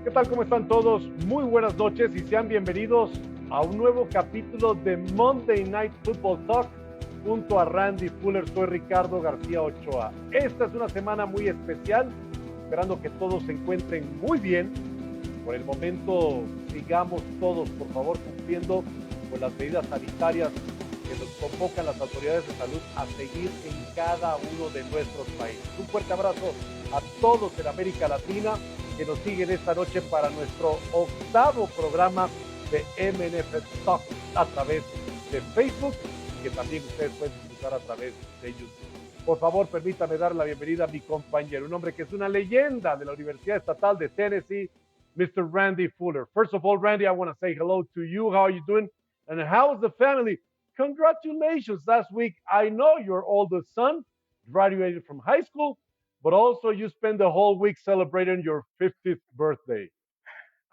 ¿Qué tal? ¿Cómo están todos? Muy buenas noches y sean bienvenidos a un nuevo capítulo de Monday Night Football Talk junto a Randy Fuller. Soy Ricardo García Ochoa. Esta es una semana muy especial, esperando que todos se encuentren muy bien. Por el momento, sigamos todos, por favor, cumpliendo con las medidas sanitarias que nos convocan las autoridades de salud a seguir en cada uno de nuestros países. Un fuerte abrazo a todos en América Latina que nos siguen esta noche para nuestro octavo programa de MNF Talk a través de Facebook, que también ustedes pueden disfrutar a través de YouTube. Por favor, permítame dar la bienvenida a mi compañero, un hombre que es una leyenda de la Universidad Estatal de Tennessee, Mr. Randy Fuller. First of all, Randy, I want to say hello to you. How are you doing? And how's the family? Congratulations. Last week, I know your oldest son graduated from high school, but also you spent the whole week celebrating your 50th birthday.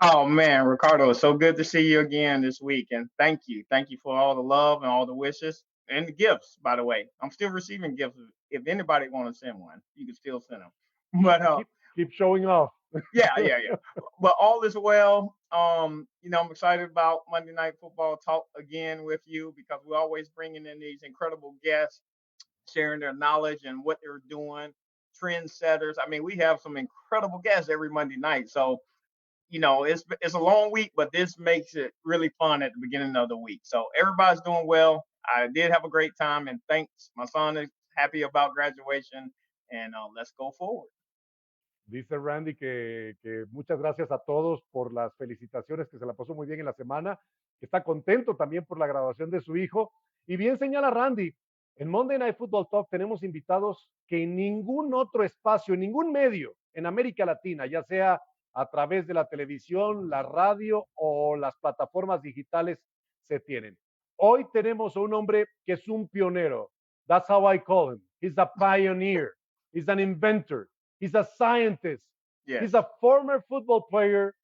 Oh man, Ricardo, it's so good to see you again this week. And thank you. Thank you for all the love and all the wishes and the gifts, by the way. I'm still receiving gifts. If anybody want to send one, you can still send them. But keep showing off. yeah. But all is well. I'm excited about Monday Night Football Talk again with you because we're always bringing in these incredible guests, sharing their knowledge and what they're doing, trendsetters. I mean, we have some incredible guests every Monday night. So, it's a long week, but this makes it really fun at the beginning of the week. So everybody's doing well. I did have a great time, and thanks. My son is happy about graduation, and let's go forward. Dice Randy que muchas gracias a todos por las felicitaciones, que se la pasó muy bien en la semana, que está contento también por la graduación de su hijo. Y bien señala Randy, en Monday Night Football Talk tenemos invitados que en ningún otro espacio, en ningún medio en América Latina, ya sea a través de la televisión, la radio o las plataformas digitales, se tienen. Hoy tenemos a un hombre que es un pionero. That's how I call him. He's a pioneer. He's an inventor. He's a scientist. Yes. He's a former football player,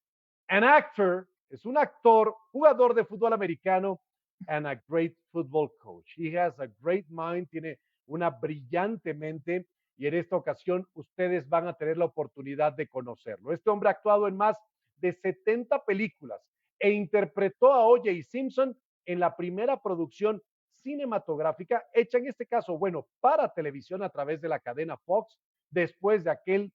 an actor, es un actor, jugador de fútbol americano, and a great football coach. He has a great mind, tiene una brillante mente, y en esta ocasión ustedes van a tener la oportunidad de conocerlo. Este hombre ha actuado en más de 70 películas e interpretó a OJ Simpson en la primera producción cinematográfica hecha en este caso, para televisión a través de la cadena Fox, después de aquel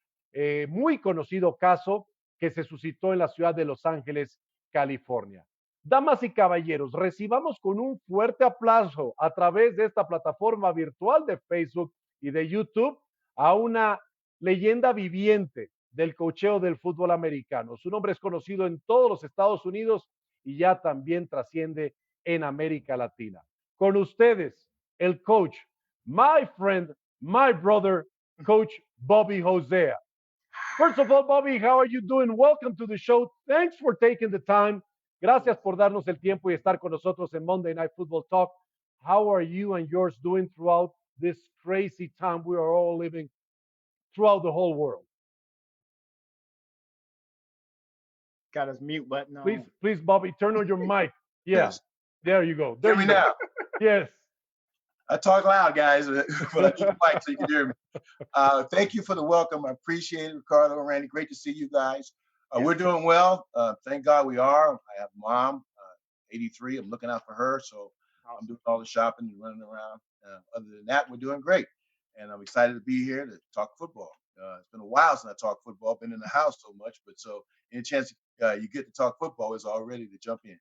muy conocido caso que se suscitó en la ciudad de Los Ángeles, California. Damas y caballeros, recibamos con un fuerte aplauso a través de esta plataforma virtual de Facebook y de YouTube a una leyenda viviente del coacheo del fútbol americano. Su nombre es conocido en todos los Estados Unidos y ya también trasciende en América Latina. Con ustedes, el coach, my friend, my brother, Coach Bobby Hosea. First of all, Bobby, how are you doing? Welcome to the show. Thanks for taking the time. Gracias por darnos el tiempo y estar con nosotros en Monday Night Football Talk. How are you and yours doing throughout this crazy time we are all living throughout the whole world? Got his mute button on. Please, Bobby, turn on your mic. Yeah, yes. There you go. There hear you me go. now? Yes. I talk loud, guys, but I need the mic so you can hear me. Thank you for the welcome. I appreciate it, Ricardo and Randy. Great to see you guys. We're doing well. Thank God we are. I have mom, 83. I'm looking out for her, so I'm doing all the shopping and running around. Other than that, we're doing great, and I'm excited to be here to talk football. It's been a while since I talked football. I've been in the house so much, but so any chance you get to talk football is all ready to jump in.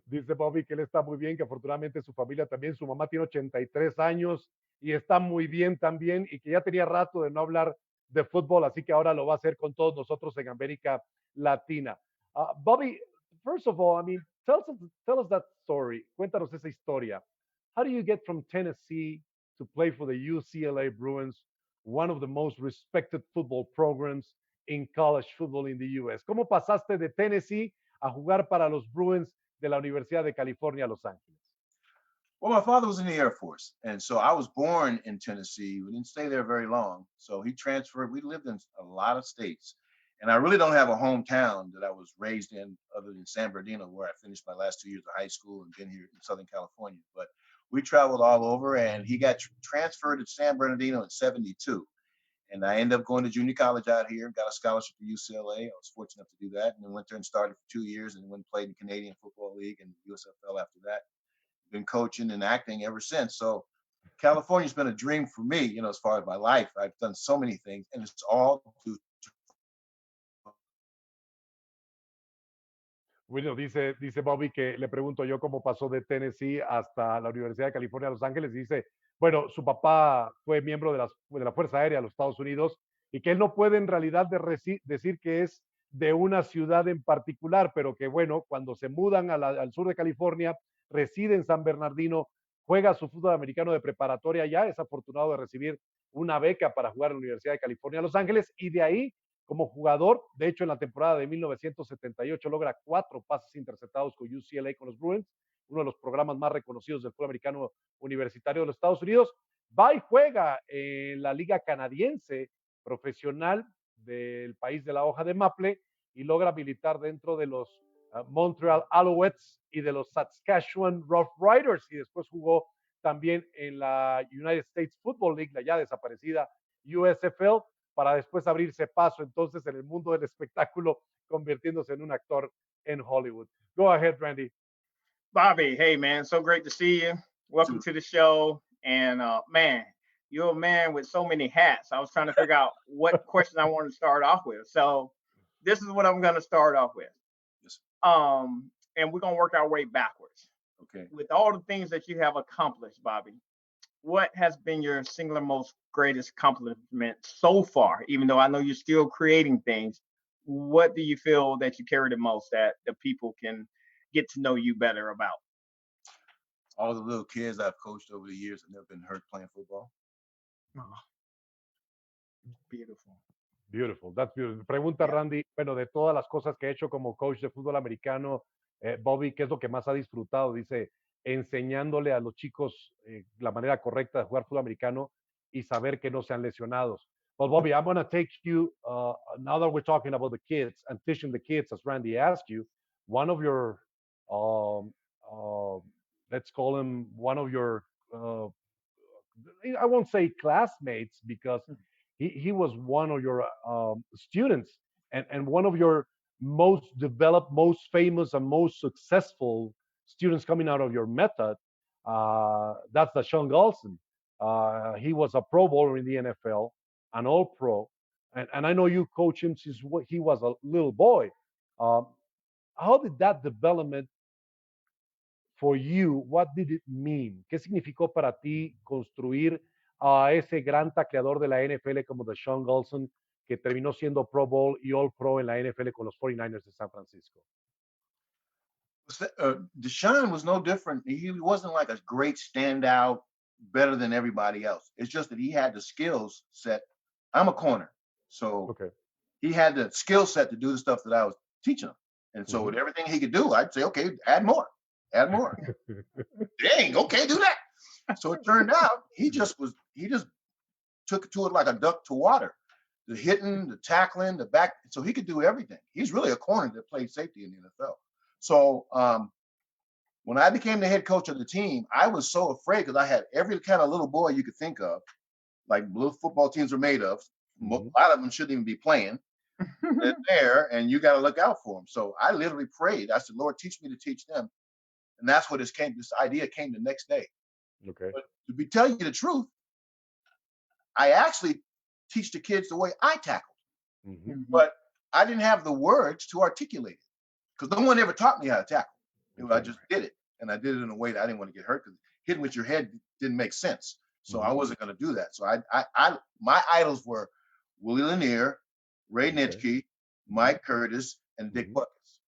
Dice Bobby que él está muy bien, que afortunadamente su familia también, su mamá tiene 83 años y está muy bien también, y que ya tenía rato de no hablar de fútbol, así que ahora lo va a hacer con todos nosotros en América Latina. Bobby, first of all, I mean, tell us that story. Cuéntanos esa historia. How do you get from Tennessee to play for the UCLA Bruins, one of the most respected football programs in college football in the U.S.? ¿Cómo pasaste de Tennessee a jugar para los Bruins de la Universidad de California, Los Ángeles? Well, my father was in the Air Force, and so I was born in Tennessee. We didn't stay there very long, so he transferred. We lived in a lot of states, and I really don't have a hometown that I was raised in other than San Bernardino, where I finished my last 2 years of high school and been here in Southern California. But we traveled all over, and he got transferred to San Bernardino in '72. And I ended up going to junior college out here, got a scholarship to UCLA. I was fortunate enough to do that, and then went there and started for 2 years, and went and played in Canadian Football League and USFL after that. Been coaching and acting ever since. So California's been a dream for me, you know, as far as my life. I've done so many things, and it's all due. Bueno, dice Bobby que le pregunto yo cómo pasó de Tennessee hasta la Universidad de California, Los Ángeles. Dice, bueno, su papá fue miembro de la Fuerza Aérea de los Estados Unidos y que él no puede en realidad decir que es de una ciudad en particular, pero que bueno, cuando se mudan al sur de California, reside en San Bernardino, juega su fútbol americano de preparatoria ya, es afortunado de recibir una beca para jugar en la Universidad de California, Los Ángeles, y de ahí como jugador. De hecho, en la temporada de 1978 logra 4 pases interceptados con UCLA, con los Bruins, uno de los programas más reconocidos del fútbol americano universitario de los Estados Unidos. Va y juega en la liga canadiense profesional del país de la hoja de maple y logra militar dentro de los Montreal Alouettes y de los Saskatchewan Rough Riders, y después jugó también en la United States Football League, la ya desaparecida USFL, para después abrirse paso entonces en el mundo del espectáculo, convirtiéndose en un actor en Hollywood. Go ahead, Randy. Bobby, hey man, so great to see you. Welcome to the show. And man, you're a man with so many hats. I was trying to figure out what question I wanted to start off with. So this is what I'm going to start off with. Yes. And we're going to work our way backwards. Okay. With all the things that you have accomplished, Bobby, what has been your singular most greatest accomplishment so far? Even though I know you're still creating things, what do you feel that you carry the most that the people can get to know you better about? All the little kids I've coached over the years have never been hurt playing football. Oh, beautiful. Beautiful, that's beautiful. Pregunta Randy, bueno, de todas las cosas que he hecho como coach de fútbol americano, Bobby, ¿qué es lo que más ha disfrutado? Dice, enseñándole a los chicos la manera correcta de jugar fútbol americano y saber que no sean lesionados. Well, Bobby, I'm going to take you, now that we're talking about the kids and teaching the kids, as Randy asked you, one of your, let's call him one of your, I won't say classmates, because he was one of your students, and one of your most developed, most famous, and most successful students coming out of your method. That's Deshaun Galson. He was a Pro Bowler in the NFL, an All Pro, and I know you coach him since he was a little boy. How did that development for you? What did it mean? ¿Qué significó para ti construir a ese gran tacleador de la NFL como Deshaun Galson, que terminó siendo Pro Bowl y All Pro en la NFL con los 49ers de San Francisco? Deshaun was no different. He wasn't like a great standout, better than everybody else. It's just that he had the skills set. I'm a corner, so he had the skill set to do the stuff that I was teaching him. And so with everything he could do, I'd say, okay, add more. Dang, okay, do that. So it turned out he just took to it like a duck to water. The hitting, the tackling, the back. So he could do everything. He's really a corner that played safety in the NFL. So when I became the head coach of the team, I was so afraid because I had every kind of little boy you could think of, like blue football teams are made of. A lot of them shouldn't even be playing. They're there, and you got to look out for them. So I literally prayed. I said, Lord, teach me to teach them. And that's what this idea came the next day. Okay. But to tell you the truth, I actually teach the kids the way I tackled. But I didn't have the words to articulate it because no one ever taught me how to tackle. I just did it. And I did it in a way that I didn't want to get hurt because hitting with your head didn't make sense. So I wasn't going to do that. So my idols were Willie Lanier, Ray Nitschke, Mike Curtis, and Dick Buckets.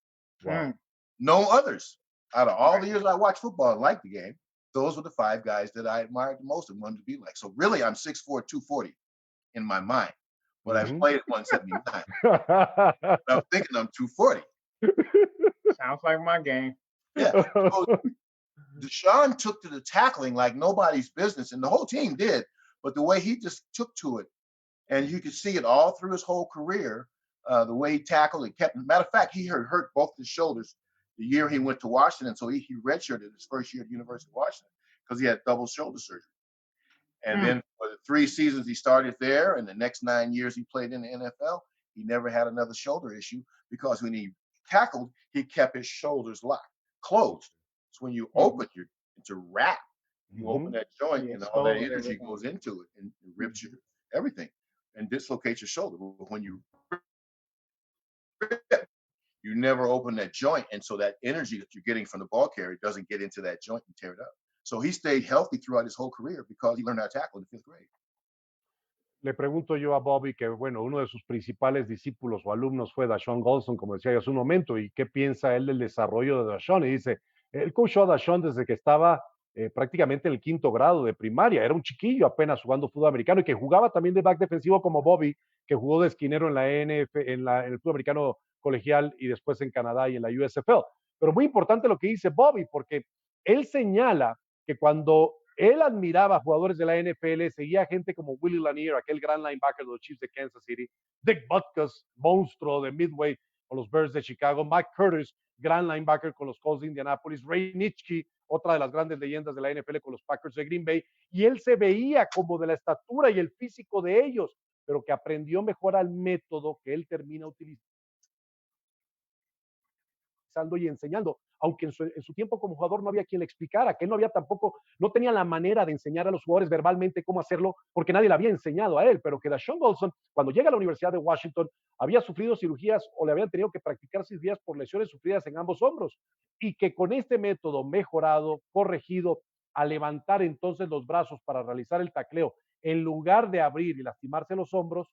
Wow. No others. Out of all the years I watched football and liked the game, those were the 5 guys that I admired the most and wanted to be like. So really, I'm 6'4", 240 in my mind. But I've played at 179. I was thinking I'm 240. Sounds like my game. Yeah. So Deshaun took to the tackling like nobody's business, and the whole team did. But the way he just took to it, and you could see it all through his whole career, the way he tackled it kept. Matter of fact, he hurt both his shoulders the year he went to Washington, so he redshirted his first year at the University of Washington because he had double shoulder surgery. And then 3 seasons he started there, and the next 9 years he played in the NFL, he never had another shoulder issue because when he tackled, he kept his shoulders locked, closed. So when you open to wrap, you open that joint and all that energy goes into it and it rips you everything and dislocates your shoulder. But when you rip, you never open that joint, and so that energy that you're getting from the ball carrier doesn't get into that joint and tear it up. So he stayed healthy throughout his whole career because he learned how to tackle in the 5th grade. Le pregunto yo a Bobby que, bueno, uno de sus principales discípulos o alumnos fue Dashaun Goldson, como decía hace un momento, y qué piensa él del desarrollo de Dashaun. Y dice, él coachó a Dashaun desde que estaba prácticamente en el 5º grado de primaria. Era un chiquillo apenas jugando fútbol americano y que jugaba también de back defensivo como Bobby, que jugó de esquinero en la NF, en el fútbol americano colegial y después en Canadá y en la USFL. Pero muy importante lo que dice Bobby, porque él señala que cuando él admiraba a jugadores de la NFL, seguía gente como Willie Lanier, aquel gran linebacker de los Chiefs de Kansas City, Dick Butkus, monstruo de Midway con los Bears de Chicago, Mike Curtis, gran linebacker con los Colts de Indianapolis, Ray Nitschke, otra de las grandes leyendas de la NFL con los Packers de Green Bay, y él se veía como de la estatura y el físico de ellos, pero que aprendió mejor al método que él termina utilizando y enseñando, aunque en su tiempo como jugador no había quien le explicara, que él no había tampoco, no tenía la manera de enseñar a los jugadores verbalmente cómo hacerlo, porque nadie le había enseñado a él, pero que Dashaun Goldson, cuando llega a la Universidad de Washington, había sufrido cirugías o le habían tenido que practicar cirugías por lesiones sufridas en ambos hombros, y que con este método mejorado, corregido, a levantar entonces los brazos para realizar el tacleo, en lugar de abrir y lastimarse los hombros,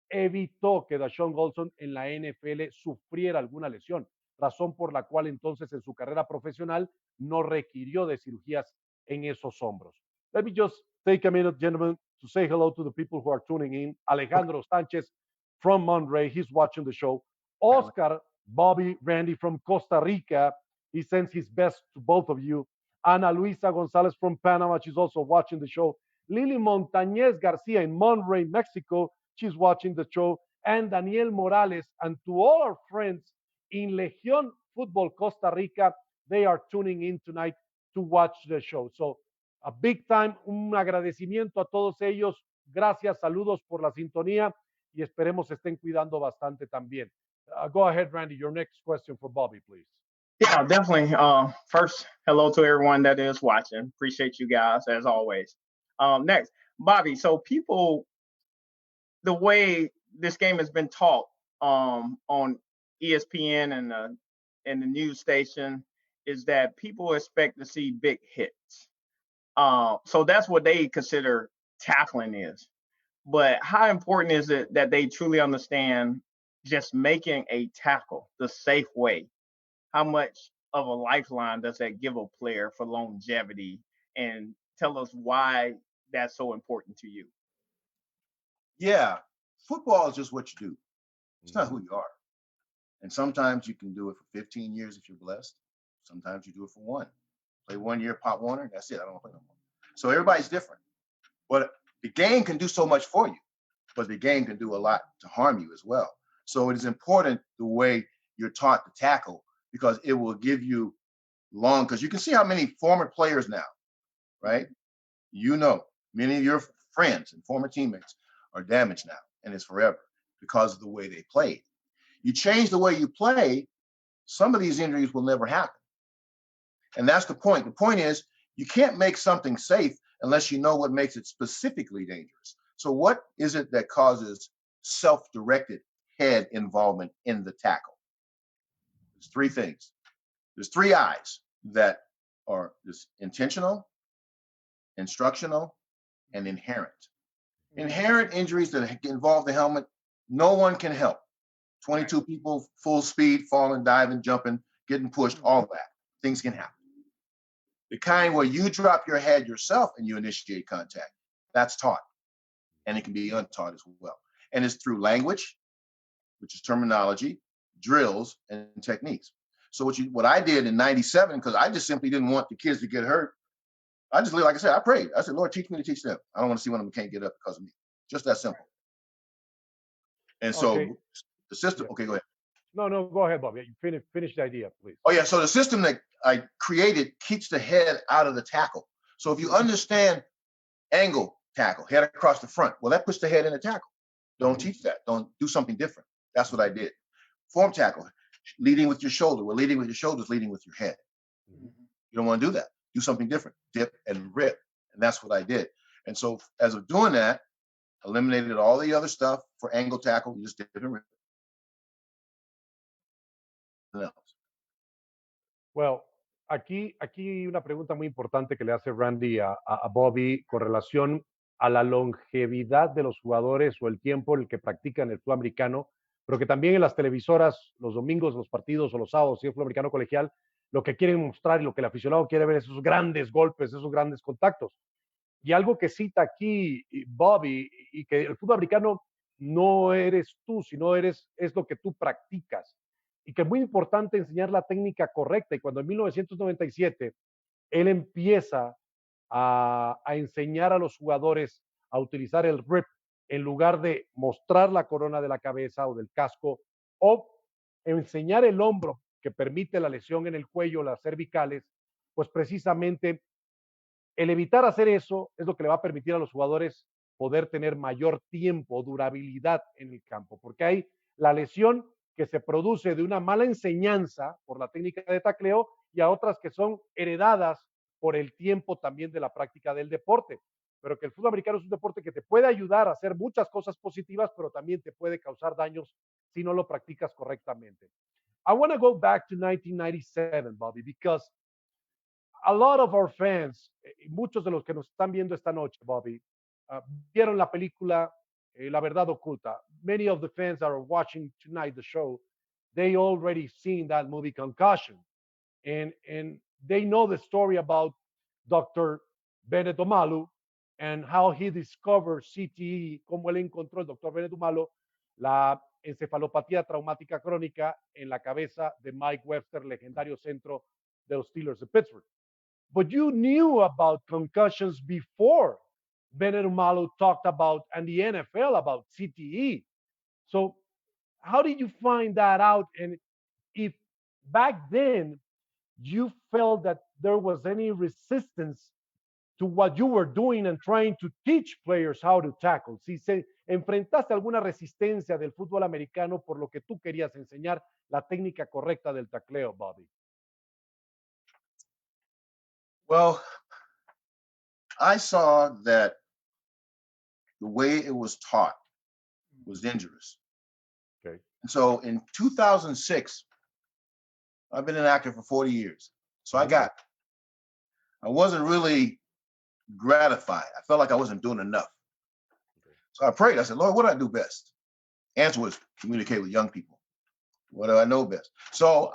evitó que Dashaun Goldson en la NFL sufriera alguna lesión, razón por la cual entonces en su carrera profesional no requirió de cirugías en esos hombros. Let me just take a minute, gentlemen, to say hello to the people who are tuning in. Alejandro Sanchez from Monterrey, he's watching the show. Oscar, Bobby, Randy from Costa Rica, he sends his best to both of you. Ana Luisa Gonzalez from Panama, she's also watching the show. Lily Montañez Garcia in Monterrey, Mexico, she's watching the show. And Daniel Morales, and to all our friends in Legión Fútbol Costa Rica, they are tuning in tonight to watch the show. So, a big time, un agradecimiento a todos ellos. Gracias, saludos por la sintonía y esperemos se estén cuidando bastante también. Go ahead, Randy, your next question for Bobby, please. Yeah, definitely. First, hello to everyone that is watching. Appreciate you guys as always. Next, Bobby. So people, the way this game has been taught on ESPN and the news station is that people expect to see big hits. So that's what they consider tackling is. But how important is it that they truly understand just making a tackle the safe way? How much of a lifeline does that give a player for longevity? And tell us why that's so important to you. Yeah, football is just what you do. It's not who you are. And sometimes you can do it for 15 years if you're blessed. Sometimes you do it for 1. Play 1 year, Pop Warner, that's it. I don't want to play no more. So everybody's different. But the game can do so much for you, but the game can do a lot to harm you as well. So it is important the way you're taught to tackle because it will give you long, because you can see how many former players now, right? You know, many of your friends and former teammates are damaged now, and it's forever because of the way they played. You change the way you play, some of these injuries will never happen. And that's the point. The point is, you can't make something safe unless you know what makes it specifically dangerous. So what is it that causes self-directed head involvement in the tackle? There's 3 things. There's 3 I's that are just intentional, instructional, and inherent. Inherent injuries that involve the helmet, no one can help. 22 people, full speed, falling, diving, jumping, getting pushed, all that. Things can happen. The kind where you drop your head yourself and you initiate contact, that's taught. And it can be untaught as well. And it's through language, which is terminology, drills, and techniques. So what I did in 97, because I just simply didn't want the kids to get hurt, I just, like I said, I prayed. I said, Lord, teach me to teach them. I don't want to see one of them can't get up because of me. Just that simple. And so the system, okay, go ahead. No, go ahead, Bobby. You finish the idea, please. Oh, yeah. So the system that I created keeps the head out of the tackle. So if you understand angle tackle, head across the front. Well, that puts the head in the tackle. Don't teach that. Don't do something different. That's what I did. Form tackle, leading with your shoulder. Well, leading with your shoulders, leading with your head. You don't want to do that. Do something different. Dip and rip. And that's what I did. And so as of doing that, eliminated all the other stuff for angle tackle. You just dip and rip. Well, aquí una pregunta muy importante que le hace Randy a Bobby con relación a la longevidad de los jugadores o el tiempo en el que practican el fútbol americano, pero que también en las televisoras, los domingos, los partidos o los sábados, si es fútbol americano colegial, lo que quieren mostrar y lo que el aficionado quiere ver es esos grandes golpes, esos grandes contactos. Y algo que cita aquí Bobby, y que el fútbol americano no eres tú, sino es lo que tú practicas. Y que es muy importante enseñar la técnica correcta. Y cuando en 1997 él empieza a enseñar a los jugadores a utilizar el rip en lugar de mostrar la corona de la cabeza o del casco, o enseñar el hombro que permite la lesión en el cuello, las cervicales, pues precisamente el evitar hacer eso es lo que le va a permitir a los jugadores poder tener mayor tiempo, durabilidad en el campo, porque hay la lesión que se produce de una mala enseñanza por la técnica de tacleo y a otras que son heredadas por el tiempo también de la práctica del deporte. Pero que el fútbol americano es un deporte que te puede ayudar a hacer muchas cosas positivas, pero también te puede causar daños si no lo practicas correctamente. I want to go back to 1997, Bobby, because a lot of our fans, muchos de los que nos están viendo esta noche, Bobby, vieron la película La Verdad Oculta. Many of the fans that are watching tonight the show, they already seen that movie Concussion. And they know the story about Dr. Bennett Omalu and how he discovered CTE, cómo él encontró el Dr. Bennett Omalu, la encefalopatía traumática crónica en la cabeza de Mike Webster, legendario centro de los Steelers de Pittsburgh. But you knew about concussions before Bennett Omalu talked about, and the NFL about CTE. So how did you find that out? And if back then you felt that there was any resistance to what you were doing and trying to teach players how to tackle, si se enfrentaste alguna resistencia del fútbol americano por lo que tú querías enseñar la técnica correcta del tacleo, Bobby. Well, I saw that the way it was taught was dangerous. Okay. And so in 2006, I've been an actor for 40 years. So I wasn't really gratified. I felt like I wasn't doing enough. Okay. So I prayed. I said, Lord, what do I do best? Answer was communicate with young people. What do I know best? So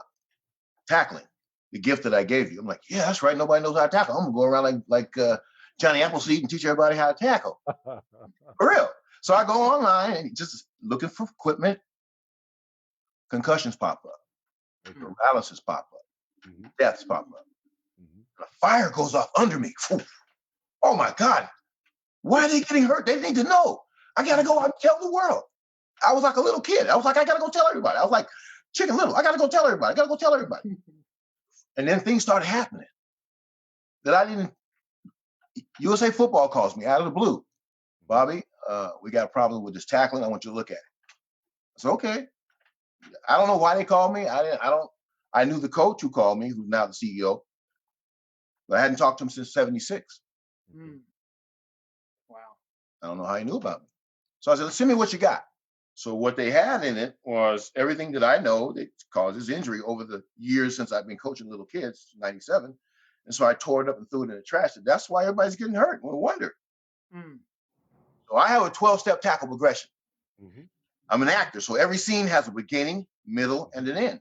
tackling, the gift that I gave you. I'm like, yeah, that's right. Nobody knows how to tackle. I'm gonna go around like Johnny Appleseed and teach everybody how to tackle. For real. So I go online and just looking for equipment. Concussions pop up. Paralysis pop up. Deaths pop up. The fire goes off under me. Oh my God. Why are they getting hurt? They need to know. I gotta go out and tell the world. I was like a little kid. I was like, I gotta go tell everybody. I was like Chicken Little. I gotta go tell everybody. I gotta go tell everybody. And then things started happening that I didn't. USA Football calls me out of the blue. Bobby, we got a problem with this tackling. I want you to look at it. I said, okay. I don't know why they called me. I knew the coach who called me, who's now the CEO, but I hadn't talked to him since 76. Wow. I don't know how he knew about me. So I said, send me what you got. So what they had in it was everything that I know that causes injury over the years since I've been coaching little kids, 97. And so I tore it up and threw it in the trash. That's why everybody's getting hurt. No wonder. So I have a 12-step tackle progression. I'm an actor, so every scene has a beginning, middle, and an end.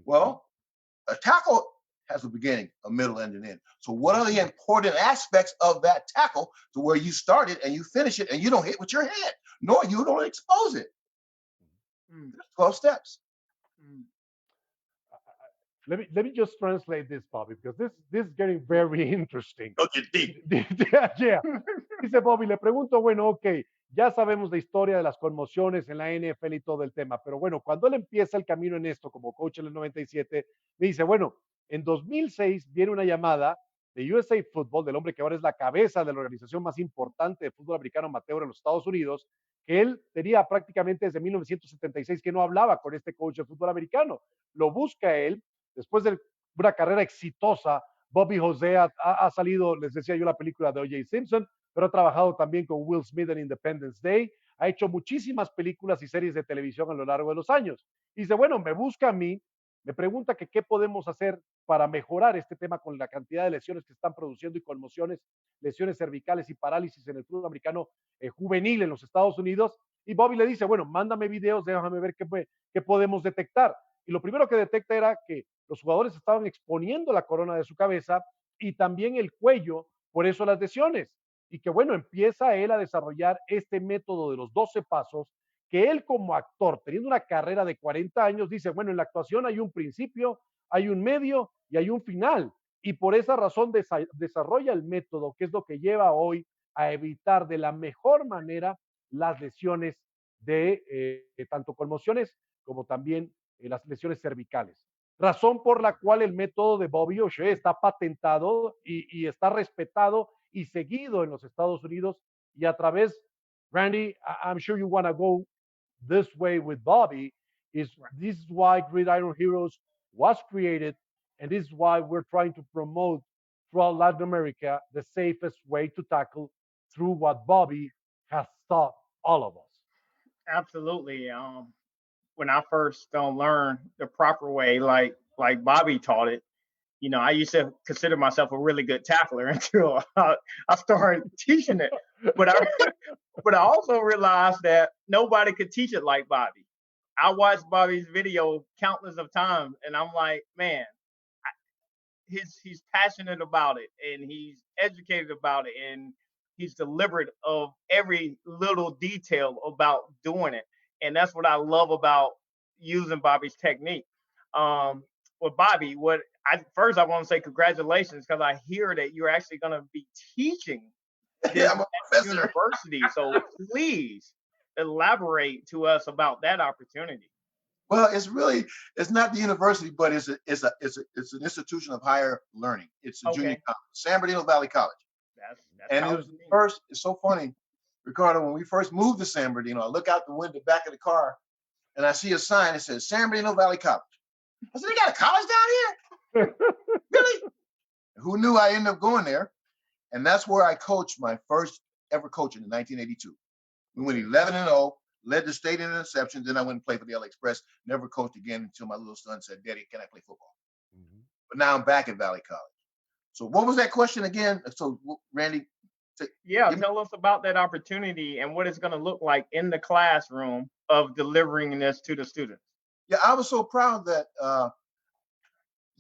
Well, a tackle has a beginning, a middle, and an end. So what are the important aspects of that tackle to where you start it and you finish it and you don't hit with your head, nor you don't expose it? There's 12 steps. Let me just translate this, Bobby, because this is getting very interesting. Okay, deep. Yeah. Dice Bobby, le pregunto, bueno, ok, ya sabemos la historia de las conmociones en la NFL y todo el tema, pero bueno, cuando él empieza el camino en esto como coach en el 97, me dice, bueno, en 2006 viene una llamada de USA Football, del hombre que ahora es la cabeza de la organización más importante de fútbol americano amateur en los Estados Unidos, que él tenía prácticamente desde 1976 que no hablaba con este coach de fútbol americano. Lo busca él, después de una carrera exitosa. Bobby Hosea ha salido, les decía yo, la película de OJ Simpson, pero ha trabajado también con Will Smith en Independence Day, ha hecho muchísimas películas y series de televisión a lo largo de los años. Y dice, bueno, me busca a mí, me pregunta que qué podemos hacer para mejorar este tema con la cantidad de lesiones que están produciendo y conmociones, lesiones cervicales y parálisis en el fútbol americano juvenil en los Estados Unidos. Y Bobby le dice, bueno, mándame videos, déjame ver qué podemos detectar. Y lo primero que detecta era que los jugadores estaban exponiendo la corona de su cabeza y también el cuello, por eso las lesiones. Y que bueno, empieza él a desarrollar este método de los 12 pasos, que él como actor, teniendo una carrera de 40 años, dice, bueno, en la actuación hay un principio, hay un medio y hay un final. Y por esa razón desarrolla el método, que es lo que lleva hoy a evitar de la mejor manera las lesiones de tanto conmociones como también las lesiones cervicales. Razón por la cual el método de Bobby Hosea está patentado y está respetado y seguido en los Estados Unidos y a través, Randy, I'm sure you want to go this way with Bobby, this is why Gridiron Heroes was created, and this is why we're trying to promote throughout Latin America the safest way to tackle through what Bobby has taught all of us. Absolutely. When I first learned the proper way, like Bobby taught it, I used to consider myself a really good tackler until I started teaching it. But I also realized that nobody could teach it like Bobby. I watched Bobby's video countless of times, and I'm like, man, he's passionate about it, and he's educated about it, and he's deliberate of every little detail about doing it. And that's what I love about using Bobby's technique. With Bobby, I want to say congratulations, because I hear that you're actually going to be teaching this I'm a professor. university. So please elaborate to us about that opportunity. Well, it's not the university, but it's an institution of higher learning. It's a junior college, San Bernardino Valley College. That's and it was the first. It's so funny, Ricardo. When we first moved to San Bernardino, I look out the window back of the car, and I see a sign that says San Bernardino Valley College. I said, "They got a college down here? Really?" Who knew I ended up going there? And that's where I coached my first ever coaching in 1982. We went 11-0, led the state in interceptions. Then I went and played for the LA Express. Never coached again until my little son said, "Daddy, can I play football?" Mm-hmm. But now I'm back at Valley College. So what was that question again? So Randy, tell us about that opportunity and what it's going to look like in the classroom of delivering this to the students. Yeah, I was so proud that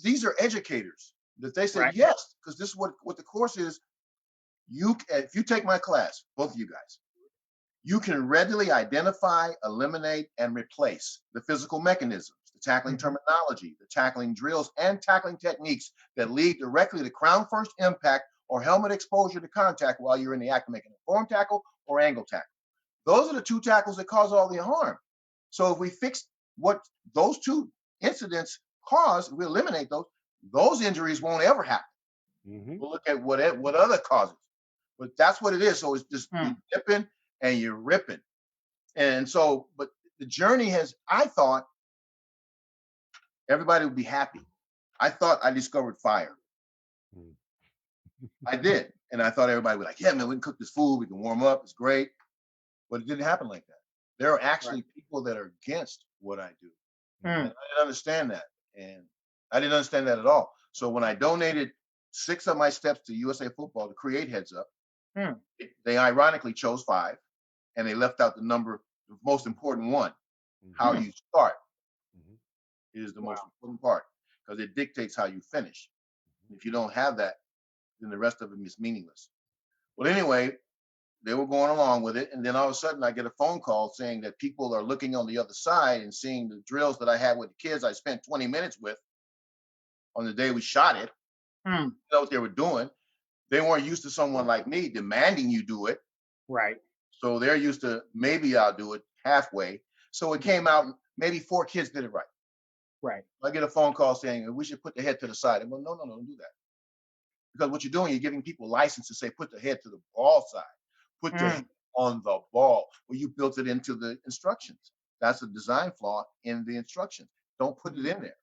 these are educators, that they said yes, because this is what the course is. If you take my class, both of you guys, you can readily identify, eliminate, and replace the physical mechanisms, the tackling terminology, the tackling drills, and tackling techniques that lead directly to crown first impact or helmet exposure to contact while you're in the act of making a form tackle or angle tackle. Those are the two tackles that cause all the harm. So if we fix what those two incidents cause, we eliminate those injuries won't ever happen. Mm-hmm. We'll look at what other causes. But that's what it is. So it's just you're dipping and you're ripping. And so, but the journey I thought everybody would be happy. I thought I discovered fire. I did. And I thought everybody would be like, yeah, man, we can cook this food. We can warm up. It's great. But it didn't happen like that. There are actually people that are against what I do. And I didn't understand that. And I didn't understand that at all. So when I donated 6 of my steps to USA Football to create Heads Up, they ironically chose 5, and they left out the most important one. How you start is the most important part, because it dictates how you finish. If you don't have that, then the rest of it is meaningless. Well, anyway, they were going along with it, and then all of a sudden I get a phone call saying that people are looking on the other side and seeing the drills that I had with the kids I spent 20 minutes with on the day we shot it. You know what they were doing. They weren't used to someone like me demanding you do it. Right. So they're used to, maybe I'll do it halfway. So it came out, maybe 4 kids did it right. Right. I get a phone call saying we should put the head to the side. I go, no, don't do that. Because what you're doing, you're giving people license to say, put the head to the ball side, put the head on the ball. Well, you built it into the instructions. That's a design flaw in the instructions. Don't put it in there.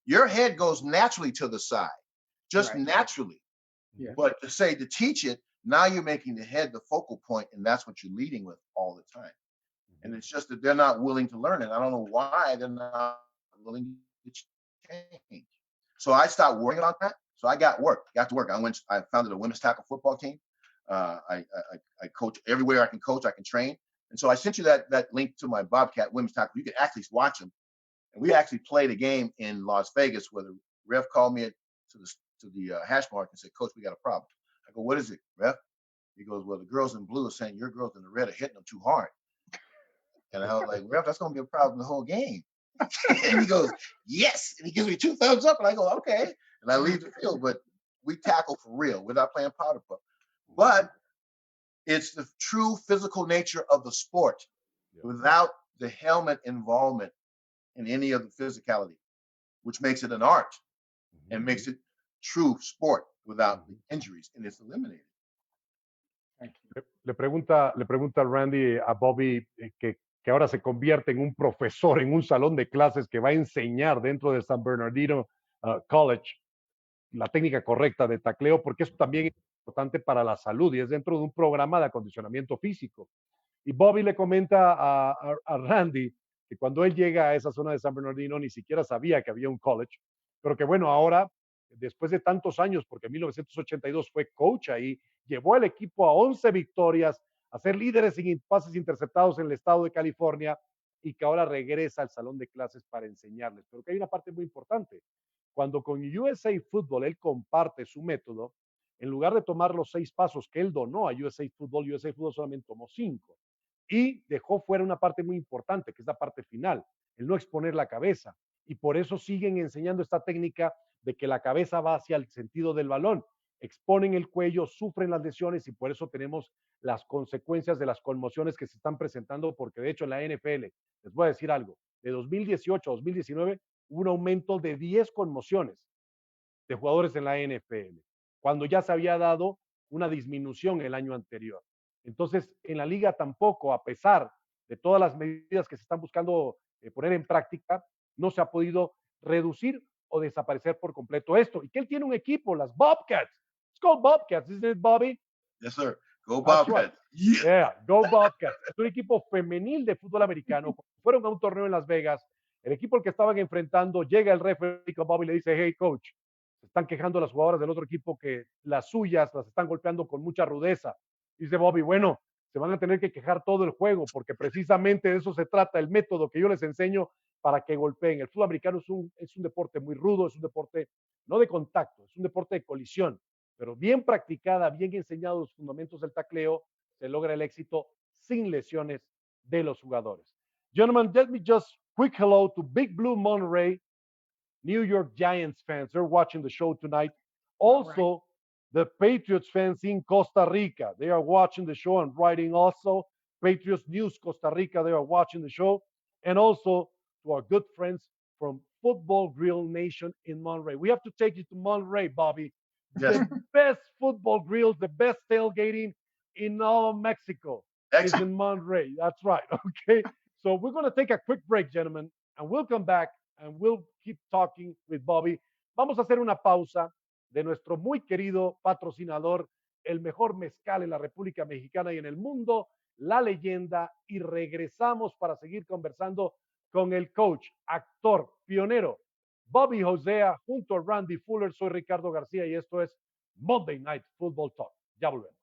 Your head goes naturally to the side, just naturally. Yeah. But to teach it, now you're making the head the focal point, and that's what you're leading with all the time. And it's just that they're not willing to learn it. I don't know why they're not willing to change. So I stopped worrying about that. So I got to work. I founded a women's tackle football team. I coach everywhere I can coach, I can train. And so I sent you that link to my Bobcat women's tackle. You can actually watch them. And we actually played a game in Las Vegas where the ref called me to the hash mark and said, Coach, we got a problem. I go, what is it, ref? He goes, well, the girls in blue are saying your girls in the red are hitting them too hard. And I was like, ref, that's going to be a problem the whole game. And he goes, yes. And he gives me 2 thumbs up. And I go, okay. And I leave the field. But we tackle for real. We're not playing powder puff. But it's the true physical nature of the sport without the helmet involvement in any of the physicality, which makes it an art and makes it true sport without the injuries. And it's eliminated. Le pregunta Randy a Bobby que ahora se convierte en un profesor en un salón de clases que va a enseñar dentro de San Bernardino College la técnica correcta de tacleo, porque eso también es importante para la salud y es dentro de un programa de acondicionamiento físico. Y Bobby le comenta a Randy que cuando él llega a esa zona de San Bernardino ni siquiera sabía que había un college, pero que bueno, ahora, después de tantos años, porque en 1982 fue coach ahí, llevó al equipo a 11 victorias, a ser líderes sin pases interceptados en el estado de California y que ahora regresa al salón de clases para enseñarles. Pero que hay una parte muy importante. Cuando con USA Football él comparte su método, en lugar de tomar los 6 pasos que él donó a USA Football solamente tomó 5 y dejó fuera una parte muy importante, que es la parte final, el no exponer la cabeza. Y por eso siguen enseñando esta técnica de que la cabeza va hacia el sentido del balón. Exponen el cuello, sufren las lesiones y por eso tenemos las consecuencias de las conmociones que se están presentando, porque de hecho en la NFL, les voy a decir algo, de 2018 a 2019 hubo un aumento de 10 conmociones de jugadores en la NFL, cuando ya se había dado una disminución el año anterior. Entonces, en la liga tampoco, a pesar de todas las medidas que se están buscando poner en práctica, no se ha podido reducir o desaparecer por completo esto. Y que él tiene un equipo, las Bobcats. It's called Bobcats, isn't it, Bobby? Yes, sir. Go Bobcats. Right. Yeah, go Bobcats. Es un equipo femenil de fútbol americano. Fueron a un torneo en Las Vegas. El equipo al que estaban enfrentando, llega el referee con Bobby y le dice, hey, coach, se están quejando las jugadoras del otro equipo que las suyas las están golpeando con mucha rudeza. Dice Bobby, bueno, se van a tener que quejar todo el juego porque precisamente de eso se trata el método que yo les enseño para que golpeen. El fútbol americano es un deporte muy rudo, es un deporte no de contacto, es un deporte de colisión, pero bien practicada, bien enseñados los fundamentos del tacleo, se logra el éxito sin lesiones de los jugadores. Gentlemen, let me just quick hello to Big Blue Monterey, New York Giants fans. They're watching the show tonight. Also, the Patriots fans in Costa Rica. They are watching the show and writing also. Patriots News Costa Rica, they are watching the show. And also to our good friends from Football Grill Nation in Monterey. We have to take you to Monterey, Bobby. Yes. The best football grills, the best tailgating in all of Mexico is in Monterey. That's right. Okay. So we're going to take a quick break, gentlemen, and we'll come back and we'll keep talking with Bobby. Vamos a hacer una pausa de nuestro muy querido patrocinador, el mejor mezcal en la República Mexicana y en el mundo, la leyenda, y regresamos para seguir conversando con el coach, actor, pionero, Bobby Hosea, junto a Randy Fuller. Soy Ricardo García y esto es Monday Night Football Talk. Ya volvemos.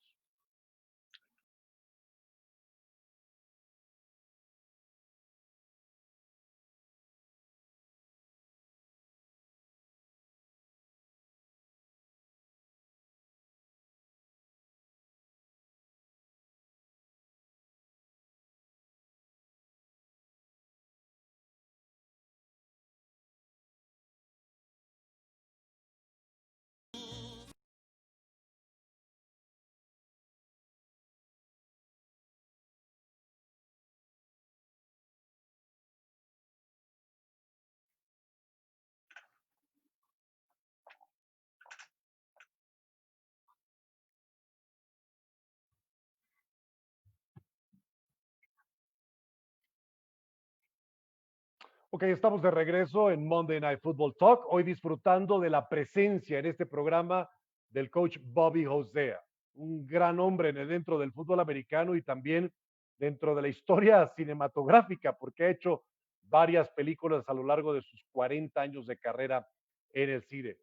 Ok, estamos de regreso en Monday Night Football Talk, hoy disfrutando de la presencia en este programa del coach Bobby Hosea, un gran hombre dentro del fútbol americano y también dentro de la historia cinematográfica, porque ha hecho varias películas a lo largo de sus 40 años de carrera en el cine.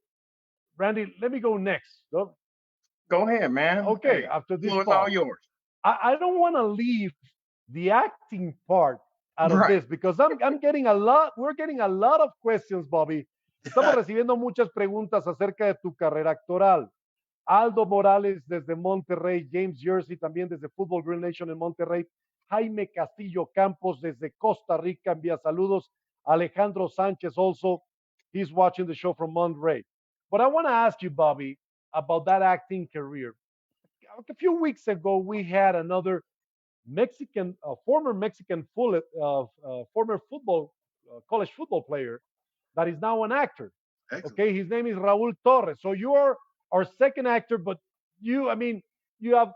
Randy, let me go next. No? Go ahead, man. Okay, Hey, after the this floor is all talk, yours. I don't want to leave the acting part out of Right. this because I'm getting a lot, we're getting a lot of questions, Bobby. Estamos recibiendo muchas preguntas acerca de tu carrera actoral. Aldo Morales desde Monterrey, James Jersey también desde Football Green Nation en Monterrey, Jaime Castillo Campos desde Costa Rica envía saludos, Alejandro Sánchez also, he's watching the show from Monterrey. But I want to ask you, Bobby, about that acting career. A few weeks ago, we had another Mexican, former Mexican former football, college football player that is now an actor. Excellent. Okay, his name is Raúl Torres. So you are our second actor, but I mean, you have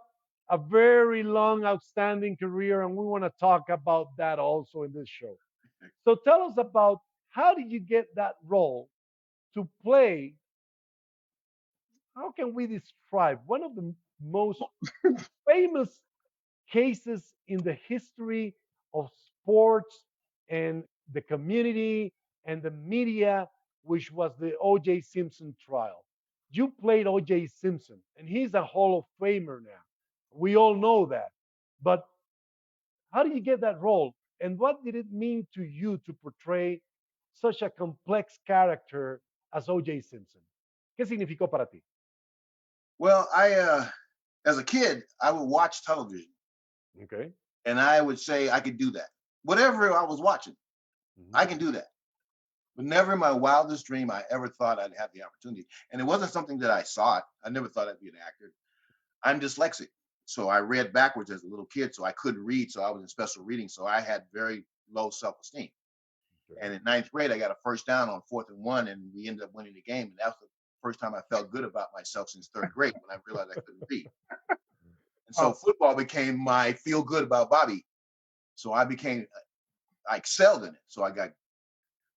a very long, outstanding career, and we want to talk about that also in this show. So tell us about how did you get that role to play? How can we describe one of the most famous cases in the history of sports and the community and the media, which was the OJ Simpson trial? You played OJ Simpson, and he's a Hall of Famer now. We all know that. But how did you get that role? And what did it mean to you to portray such a complex character as OJ Simpson? ¿Qué significó para ti? Well, as a kid, I would watch television. Okay. And I would say I could do that. Whatever I was watching, I can do that. But never in my wildest dream I ever thought I'd have the opportunity. And it wasn't something that I sought. I never thought I'd be an actor. I'm dyslexic. So I read backwards as a little kid. So I couldn't read. So I was in special reading. So I had very low self-esteem. Okay. And in ninth grade, I got a first down on 4th and 1, and we ended up winning the game. And that was the first time I felt good about myself since 3rd grade when I realized I couldn't read. And so football became my feel good about Bobby. So I excelled in it. So I got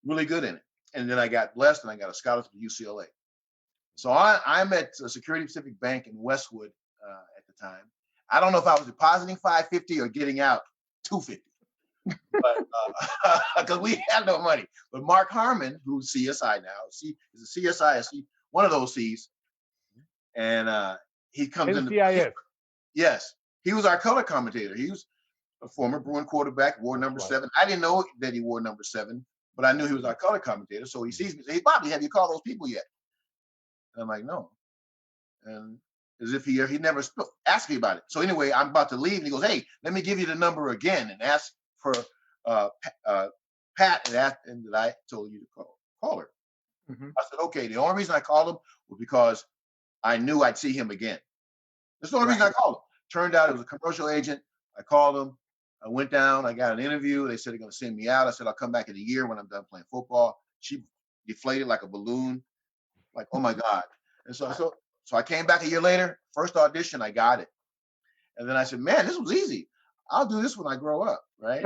really good in it. And then I got blessed and I got a scholarship to UCLA. So I'm at Security Pacific Bank in Westwood at the time. I don't know if I was depositing $550 or getting out $250. But because we had no money. But Mark Harmon, who's CSI now, is a CSI, one of those C's. And he comes in. NCIS. Yes, he was our color commentator. He was a former Bruin quarterback, wore number 7. I didn't know that he wore number 7, but I knew he was our color commentator. So he sees me and says, "Hey, Bobby, have you called those people yet?" And I'm like, "No." And as if he never asked me about it. So anyway, I'm about to leave, and he goes, "Hey, let me give you the number again," and ask for Pat, and that I told you to call her. Mm-hmm. I said, "Okay." The only reason I called him was because I knew I'd see him again. That's the only reason I called him. Turned out it was a commercial agent. I called him. I went down. I got an interview. They said they're going to send me out. I said, "I'll come back in a year when I'm done playing football." She deflated like a balloon. Like, oh my God. And so I came back a year later. First audition, I got it. And then I said, "Man, this was easy. I'll do this when I grow up." Right.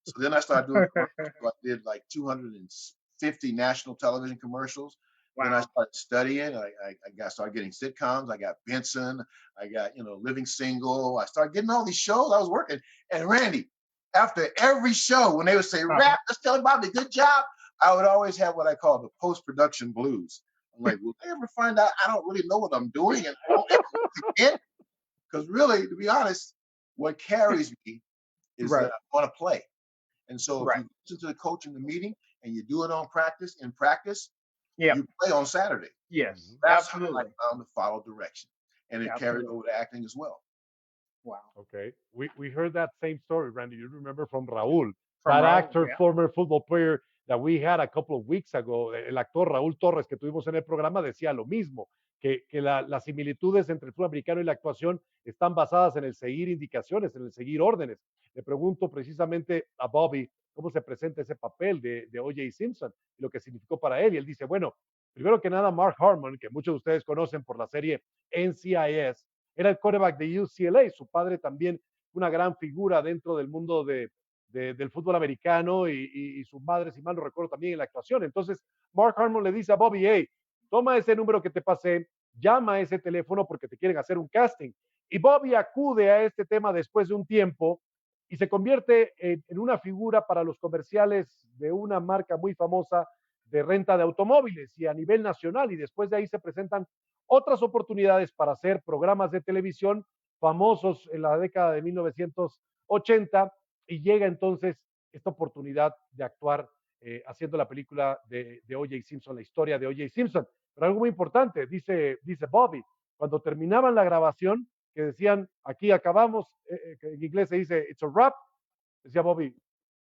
So then I started doing commercials. I did like 250 national television commercials. Wow. Then I started studying. I started getting sitcoms. I got Benson. I got, Living Single. I started getting all these shows. I was working. And Randy, after every show, when they would say, "Rap, let's tell Bobby, good job," I would always have what I call the post-production blues. I'm like, will they ever find out I don't really know what I'm doing? And I won't ever forget? Because really, to be honest, what carries me is that I want to play. And so if you listen to the coach in the meeting and you do it in practice, you play on Saturday. Yes, that's absolutely. how I found to follow direction, and it carried over to acting as well. Wow. Okay, we heard that same story, Randy. You remember from Raúl, that actor, former football player that we had a couple of weeks ago. El actor Raúl Torres que tuvimos en el programa decía lo mismo, que las similitudes entre el fútbol americano y la actuación están basadas en el seguir indicaciones, en el seguir órdenes. Le pregunto precisamente a Bobby cómo se presenta ese papel de OJ Simpson y lo que significó para él. Y él dice, bueno, primero que nada, Mark Harmon, que muchos de ustedes conocen por la serie NCIS, era el quarterback de UCLA. Su padre también una gran figura dentro del mundo de del fútbol americano y su madre, si mal no recuerdo, también en la actuación. Entonces, Mark Harmon le dice a Bobby, hey, toma ese número que te pasé, llama a ese teléfono porque te quieren hacer un casting. Y Bobby acude a este tema después de un tiempo y se convierte en una figura para los comerciales de una marca muy famosa de renta de automóviles y a nivel nacional. Y después de ahí se presentan otras oportunidades para hacer programas de televisión famosos en la década de 1980 y llega entonces esta oportunidad de actuar haciendo la película de OJ Simpson, la historia de OJ Simpson. Pero algo muy importante, dice Bobby, cuando terminaban la grabación, que decían, aquí acabamos, que en inglés se dice, it's a wrap, decía Bobby,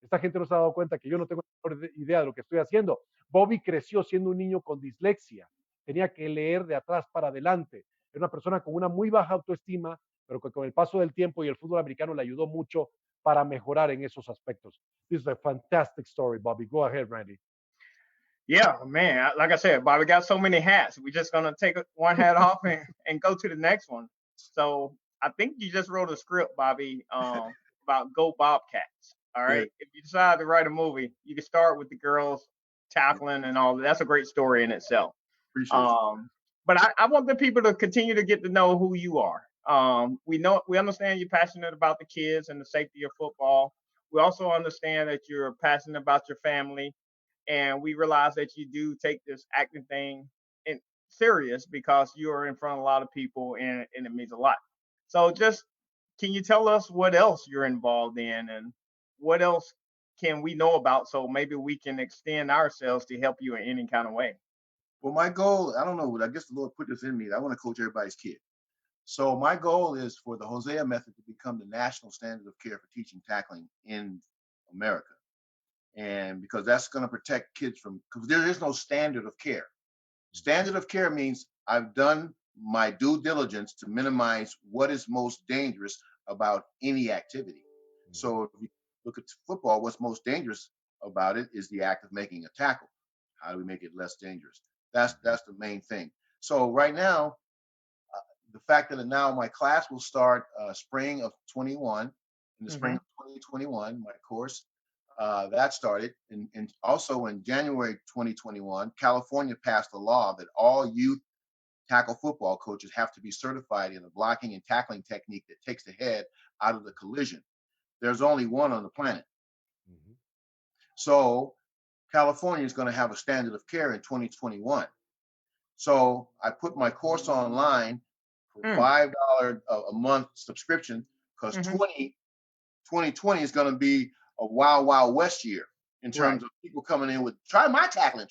esta gente no se ha dado cuenta que yo no tengo la menor idea de lo que estoy haciendo. Bobby creció siendo un niño con dislexia, tenía que leer de atrás para adelante, era una persona con una muy baja autoestima, pero que con el paso del tiempo y el fútbol americano le ayudó mucho para mejorar en esos aspectos. This is a fantastic story, Bobby. Go ahead, Randy. Yeah, man. Like I said, Bobby got so many hats. We're just gonna take one hat off and go to the next one. So I think you just wrote a script, Bobby, about Go Bobcats. All right. If you decide to write a movie, you can start with the girls tackling and all that. That's a great story in itself. But I want the people to continue to get to know who you are. We understand you're passionate about the kids and the safety of football. We also understand that you're passionate about your family, and we realize that you do take this acting thing in serious because you are in front of a lot of people, and it means a lot. So just can you tell us what else you're involved in and what else can we know about so maybe we can extend ourselves to help you in any kind of way? Well, my goal, I don't know, I guess the Lord put this in me. I want to coach everybody's kid. So my goal is for the Hosea method to become the national standard of care for teaching tackling in America. And because that's going to protect kids from, because there is no standard of care. Standard of care means I've done my due diligence to minimize what is most dangerous about any activity. So if you look at football, what's most dangerous about it is the act of making a tackle. How do we make it less dangerous? That's the main thing. So right now, the fact that now my class will start spring of 21, in the spring of 2021, my course, that started. And also in January 2021, California passed a law that all youth tackle football coaches have to be certified in a blocking and tackling technique that takes the head out of the collision. There's only one on the planet. So California is going to have a standard of care in 2021. So I put my course online for $5 a month subscription because 2020 is going to be a wild, wild west year in terms of people coming in with try my tackling.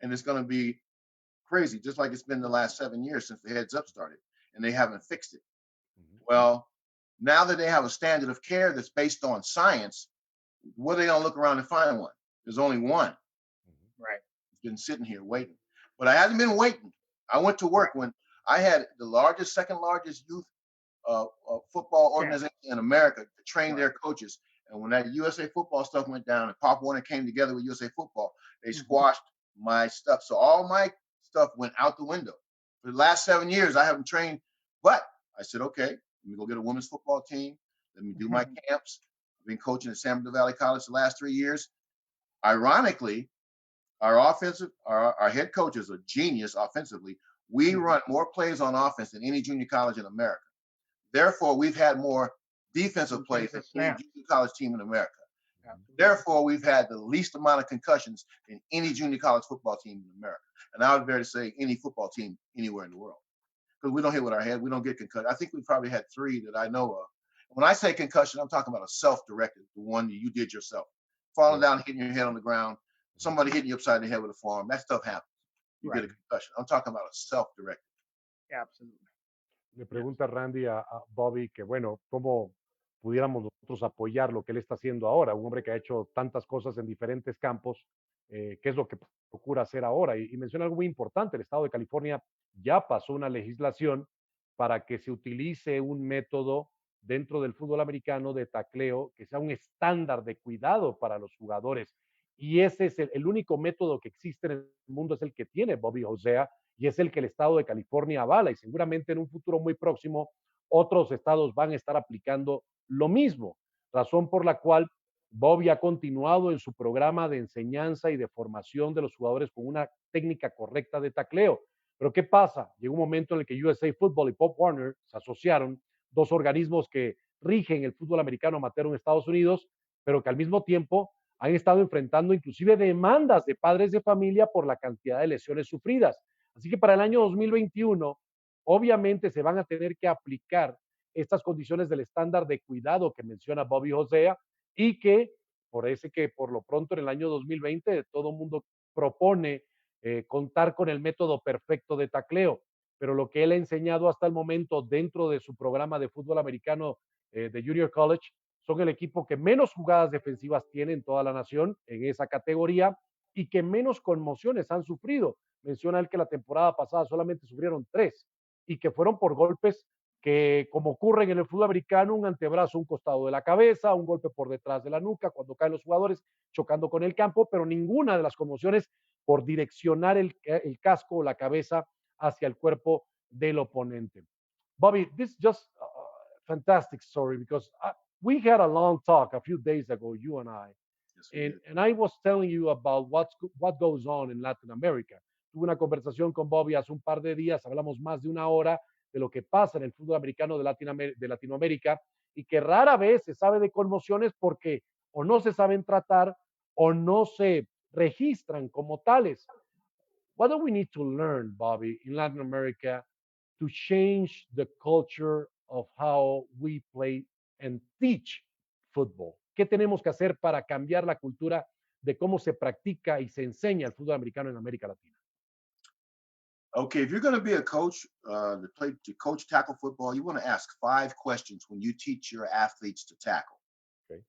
And it's going to be crazy, just like it's been the last 7 years since the heads up started, and they haven't fixed it. Well, now that they have a standard of care that's based on science, what are they going to look around and find one? There's only one. Right. It's been sitting here waiting. But I haven't been waiting. I went to work when I had the second largest youth football organization in America to train their coaches. And when that USA football stuff went down and Pop Warner came together with USA football, they squashed my stuff. So all my stuff went out the window. For the last 7 years, I haven't trained, but I said, okay, let me go get a women's football team. Let me do my camps. I've been coaching at San Bernardino Valley College the last 3 years. Ironically, our head coach is a genius offensively. We run more plays on offense than any junior college in America. Therefore, we've had more defensive plays than any junior college team in America. Therefore, we've had the least amount of concussions than any junior college football team in America. And I would dare to say any football team anywhere in the world. Because we don't hit with our head. We don't get concussion. I think we probably had 3 that I know of. When I say concussion, I'm talking about a self-directed, the one that you did yourself. Falling down, hitting your head on the ground, somebody hitting you upside the head with a forearm. That stuff happens. You get a concussion. I'm talking about a self-directed. Absolutely. Le pregunta Randy a Bobby que, bueno, ¿cómo pudiéramos nosotros apoyar lo que él está haciendo ahora? Un hombre que ha hecho tantas cosas en diferentes campos, ¿qué es lo que procura hacer ahora? Y menciona algo muy importante, el estado de California ya pasó una legislación para que se utilice un método dentro del fútbol americano de tacleo que sea un estándar de cuidado para los jugadores. Y ese es el único método que existe en el mundo, es el que tiene Bobby Hosea y es el que el estado de California avala. Y seguramente en un futuro muy próximo otros estados van a estar aplicando lo mismo, razón por la cual Bobby ha continuado en su programa de enseñanza y de formación de los jugadores con una técnica correcta de tacleo. Pero ¿qué pasa? Llegó un momento en el que USA Football y Pop Warner se asociaron, dos organismos que rigen el fútbol americano amateur en Estados Unidos, pero que al mismo tiempo han estado enfrentando inclusive demandas de padres de familia por la cantidad de lesiones sufridas. Así que para el año 2021, obviamente se van a tener que aplicar estas condiciones del estándar de cuidado que menciona Bobby Hosea y que parece que por lo pronto en el año 2020 todo el mundo propone contar con el método perfecto de tacleo. Pero lo que él ha enseñado hasta el momento dentro de su programa de fútbol americano de Junior College son el equipo que menos jugadas defensivas tiene en toda la nación en esa categoría y que menos conmociones han sufrido. Menciona él que la temporada pasada solamente sufrieron 3 y que fueron por golpes que, como ocurren en el fútbol americano, un antebrazo, un costado de la cabeza, un golpe por detrás de la nuca, cuando caen los jugadores chocando con el campo, pero ninguna de las conmociones por direccionar el casco o la cabeza hacia el cuerpo del oponente. Bobby, this is just a fantastic story because we had a long talk a few days ago, you and I, Yes, and I was telling you about what goes on in Latin America. Tuve una conversación con Bobby hace un par de días, hablamos más de una hora de lo que pasa en el fútbol americano de Latinoamérica y que rara vez se sabe de conmociones porque o no se saben tratar o no se registran como tales. What do we need to learn, Bobby, in Latin America to change the culture of how we play and teach football? ¿Qué tenemos que hacer para cambiar la cultura de cómo se practica y se enseña el fútbol americano en América Latina? Okay, if you're going to be a coach, to coach tackle football, you want to ask 5 questions when you teach your athletes to tackle. Okay.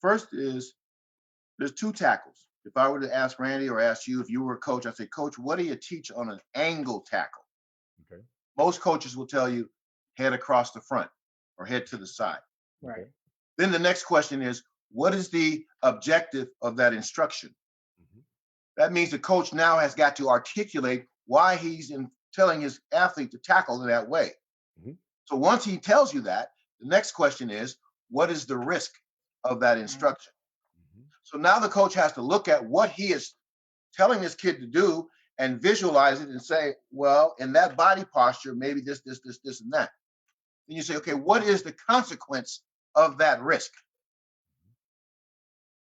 First is, there's 2 tackles. If I were to ask Randy or ask you if you were a coach, I'd say, Coach, what do you teach on an angle tackle? Okay. Most coaches will tell you head across the front or head to the side. Right. Then the next question is, what is the objective of that instruction? Mhm. That means the coach now has got to articulate why he's telling his athlete to tackle in that way. Mhm. So once he tells you that, the next question is, what is the risk of that instruction? Mhm. So now the coach has to look at what he is telling this kid to do and visualize it and say, well, in that body posture, maybe this, and that. Then you say, okay, what is the consequence of that risk?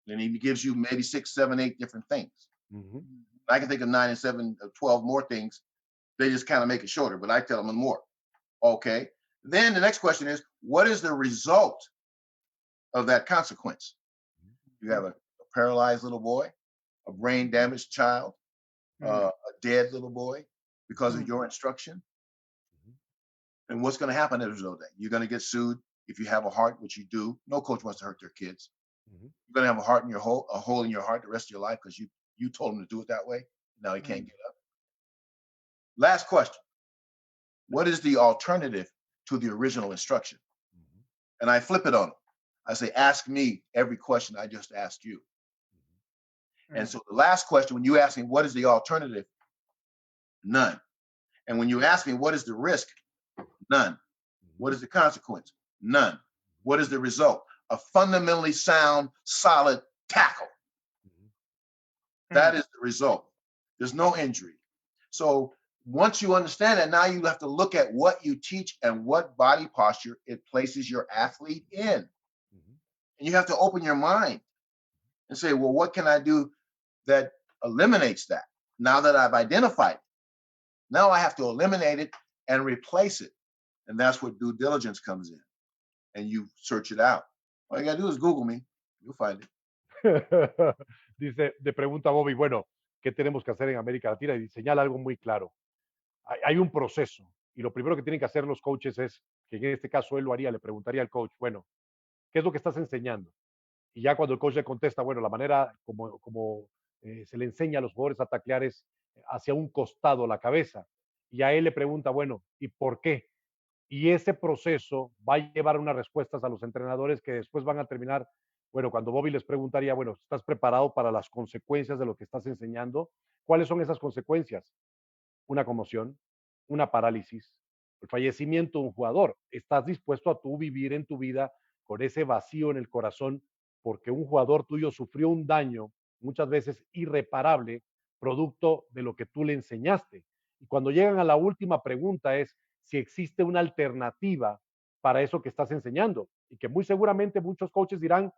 Then he gives you maybe 6, 7, 8 different things. Mhm. I can think of 9 and 7, 12 more things. They just kind of make it shorter, but I tell them more. Okay. Then the next question is, what is the result of that consequence? You have a paralyzed little boy, a brain damaged child, a dead little boy because of your instruction. And what's going to happen as a result of that? You're going to get sued if you have a heart, which you do. No coach wants to hurt their kids. Mhm. You're going to have a hole in your heart the rest of your life because you told him to do it that way. Now he can't get up. Last question. What is the alternative to the original instruction? Mhm. And I flip it on them. I say, ask me every question I just asked you. And so the last question, when you ask me, what is the alternative? None. And when you ask me, what is the risk? None. What is the consequence? None. What is the result? A fundamentally sound, solid tackle. That is the result. There's no injury. So once you understand that, now you have to look at what you teach and what body posture it places your athlete in. And you have to open your mind and say, well, what can I do that eliminates that? Now that I've identified it, now I have to eliminate it and replace it. And that's where due diligence comes in. And you search it out. All you got to do is Google me. You'll find it. Dice, le pregunta a Bobby, bueno, ¿qué tenemos que hacer en América Latina? Y señala algo muy claro. Hay un proceso y lo primero que tienen que hacer los coaches es, que en este caso él lo haría, le preguntaría al coach, bueno, ¿qué es lo que estás enseñando? Y ya cuando el coach le contesta, bueno, la manera como se le enseña a los jugadores a taclear es hacia un costado la cabeza. Y a él le pregunta, bueno, ¿y por qué? Y ese proceso va a llevar unas respuestas a los entrenadores que después van a terminar Bueno, cuando Bobby les preguntaría, bueno, ¿estás preparado para las consecuencias de lo que estás enseñando? ¿Cuáles son esas consecuencias? Una conmoción, una parálisis, el fallecimiento de un jugador. ¿Estás dispuesto a tú vivir en tu vida con ese vacío en el corazón porque un jugador tuyo sufrió un daño, muchas veces irreparable, producto de lo que tú le enseñaste? Y cuando llegan a la última pregunta es si existe una alternativa para eso que estás enseñando. Y que muy seguramente muchos coaches dirán,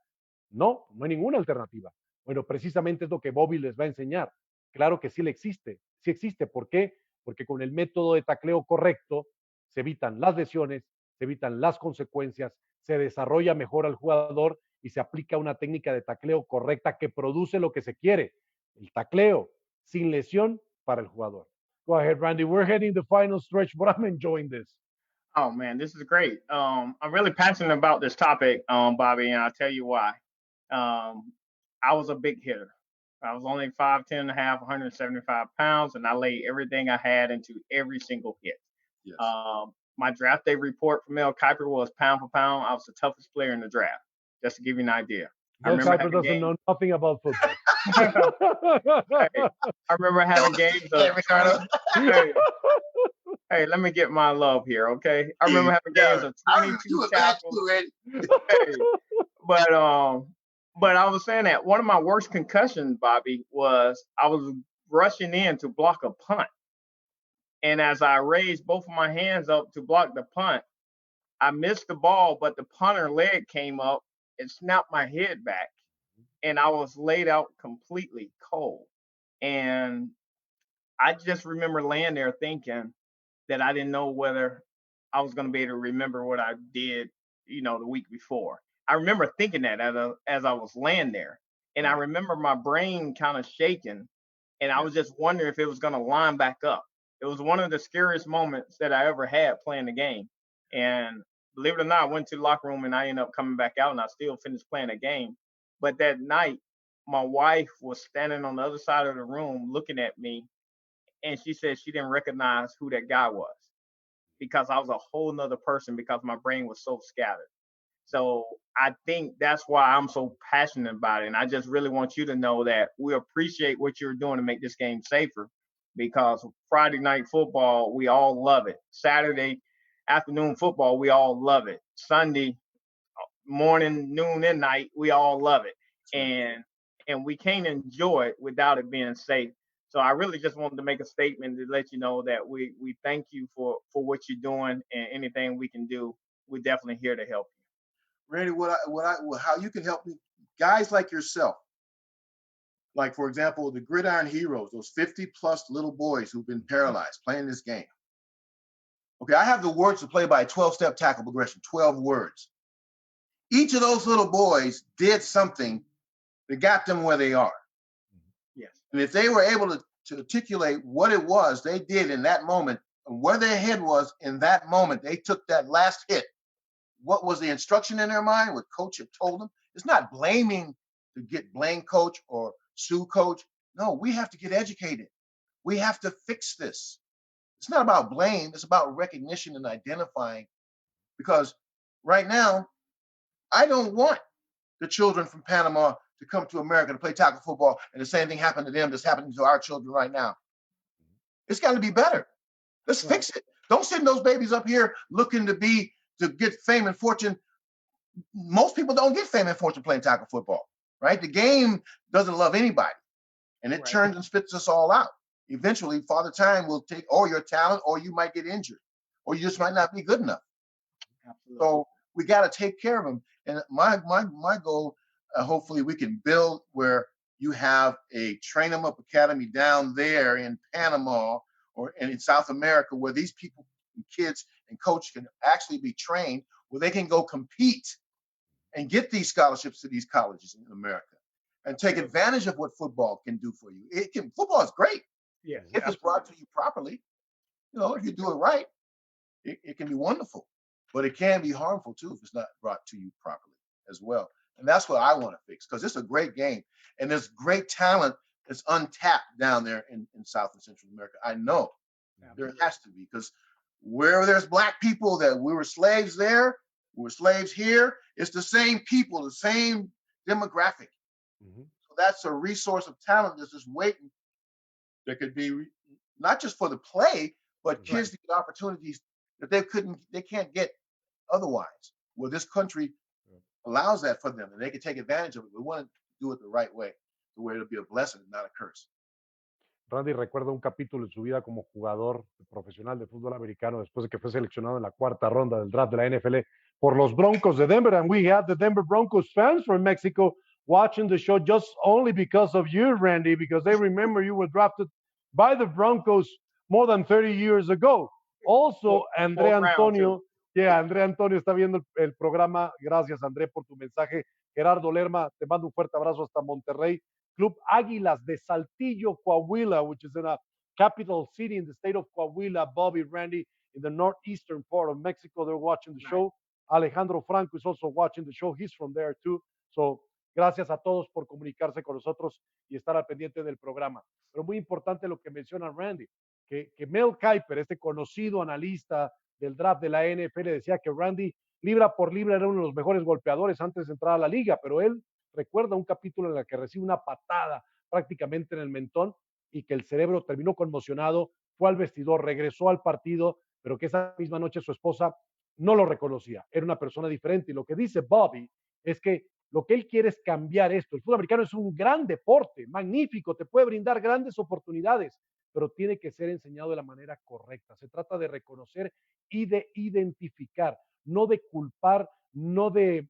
no, no hay ninguna alternativa. Bueno, precisamente es lo que Bobby les va a enseñar. Claro que sí le existe. Sí existe. ¿Por qué? Porque con el método de tacleo correcto se evitan las lesiones, se evitan las consecuencias, se desarrolla mejor al jugador y se aplica una técnica de tacleo correcta que produce lo que se quiere. El tacleo sin lesión para el jugador. Go ahead, Randy. We're heading the final stretch, but I'm enjoying this. Oh man, this is great. I'm really passionate about this topic, Bobby, and I'll tell you why. I was a big hitter. I was only 5'10" and a half, 175 pounds, and I laid everything I had into every single hit. Yes. My draft day report from Mel Kiper was pound for pound. I was the toughest player in the draft, just to give you an idea. Mel Kiper doesn't know nothing about football. I remember having games of, hey, let me get my love here, okay? I remember having games of 22 tackles. But I was saying that one of my worst concussions, Bobby, was I was rushing in to block a punt. And as I raised both of my hands up to block the punt, I missed the ball, but the punter leg came up and snapped my head back. And I was laid out completely cold. And I just remember laying there thinking that I didn't know whether I was going to be able to remember what I did, the week before. I remember thinking that as I was laying there. And I remember my brain kind of shaking. And I was just wondering if it was going to line back up. It was one of the scariest moments that I ever had playing the game. And believe it or not, I went to the locker room and I ended up coming back out and I still finished playing the game. But that night, my wife was standing on the other side of the room looking at me. And she said she didn't recognize who that guy was because I was a whole nother person because my brain was so scattered. So I think that's why I'm so passionate about it. And I just really want you to know that we appreciate what you're doing to make this game safer because Friday night football, we all love it. Saturday afternoon football, we all love it. Sunday morning, noon, and night, we all love it. And we can't enjoy it without it being safe. So I really just wanted to make a statement to let you know that we thank you for what you're doing and anything we can do. We're definitely here to help you. Randy, how you can help me, guys like yourself, like for example, the Gridiron Heroes, those 50 plus little boys who've been paralyzed playing this game. Okay, I have the words to play by a 12-step tackle progression, 12 words. Each of those little boys did something that got them where they are. Yes. And if they were able to articulate what it was they did in that moment and where their head was in that moment, they took that last hit. What was the instruction in their mind? What coach had told them? It's not blaming to get blame coach or sue coach. No, we have to get educated. We have to fix this. It's not about blame. It's about recognition and identifying. Because right now, I don't want the children from Panama to come to America to play tackle football and the same thing happened to them that's happening to our children right now. It's got to be better. Let's fix it. Don't send those babies up here looking to get fame and fortune. Most people don't get fame and fortune playing tackle football, right? The game doesn't love anybody, and it turns and spits us all out. Eventually, Father Time will take all your talent, or you might get injured, or you just might not be good enough. Absolutely. So we got to take care of them. And my goal, hopefully, we can build where you have a train them up academy down there in Panama or in South America, where these people, kids and coaches can actually be trained, where they can go compete and get these scholarships to these colleges in America and take advantage of what football can do for you. Football is great. Yes, if it's brought to you properly. If you do it right, it can be wonderful. But it can be harmful too if it's not brought to you properly as well. And that's what I want to fix, because it's a great game. And there's great talent that's untapped down there in South and Central America. I know there has to be, because where there's Black people that we were slaves there, we were slaves here, it's the same people, the same demographic. So that's a resource of talent that's just waiting. That could be not just for the play, but kids to get opportunities that they can't get otherwise. Well, this country allows that for them, and they can take advantage of it. We want to do it the right way, to where it'll be a blessing, not a curse. Randy recuerda un capítulo en su vida como jugador profesional de fútbol americano después de que fue seleccionado en la cuarta ronda del draft de la NFL por los Broncos de Denver. And we have the Denver Broncos fans from Mexico watching the show just only because of you, Randy, because they remember you were drafted by the Broncos more than 30 years ago. Also, André Antonio, André Antonio está viendo el programa. Gracias, André, por tu mensaje. Gerardo Lerma, te mando un fuerte abrazo hasta Monterrey. Club Águilas de Saltillo, Coahuila, which is in a capital city in the state of Coahuila. Bobby, Randy, in the northeastern part of Mexico, they're watching the show. Alejandro Franco is also watching the show. He's from there too. So, gracias a todos por comunicarse con nosotros y estar al pendiente del programa. Pero muy importante lo que menciona Randy, que Mel Kiper, este conocido analista del draft de la NFL, decía que Randy, libra por libra, era uno de los mejores golpeadores antes de entrar a la liga, pero él recuerda un capítulo en el que recibe una patada prácticamente en el mentón y que el cerebro terminó conmocionado, fue al vestidor, regresó al partido, pero que esa misma noche su esposa no lo reconocía, era una persona diferente. Y lo que dice Bobby es que lo que él quiere es cambiar esto. El fútbol americano es un gran deporte, magnífico, te puede brindar grandes oportunidades, pero tiene que ser enseñado de la manera correcta. Se trata de reconocer y de identificar, no de culpar, no de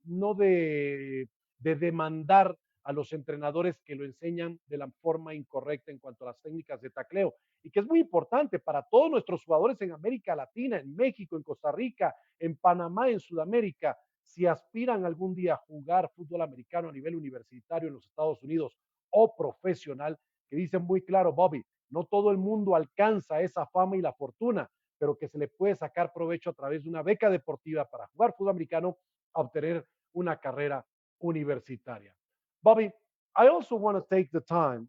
demandar a los entrenadores que lo enseñan de la forma incorrecta en cuanto a las técnicas de tacleo, y que es muy importante para todos nuestros jugadores en América Latina, en México, en Costa Rica, en Panamá, en Sudamérica. Si aspiran algún día a jugar fútbol americano a nivel universitario en los Estados Unidos o profesional, que dicen muy claro, Bobby, no todo el mundo alcanza esa fama y la fortuna, pero que se le puede sacar provecho a través de una beca deportiva para jugar fútbol americano, a obtener una carrera universitaria. Bobby, I also want to take the time.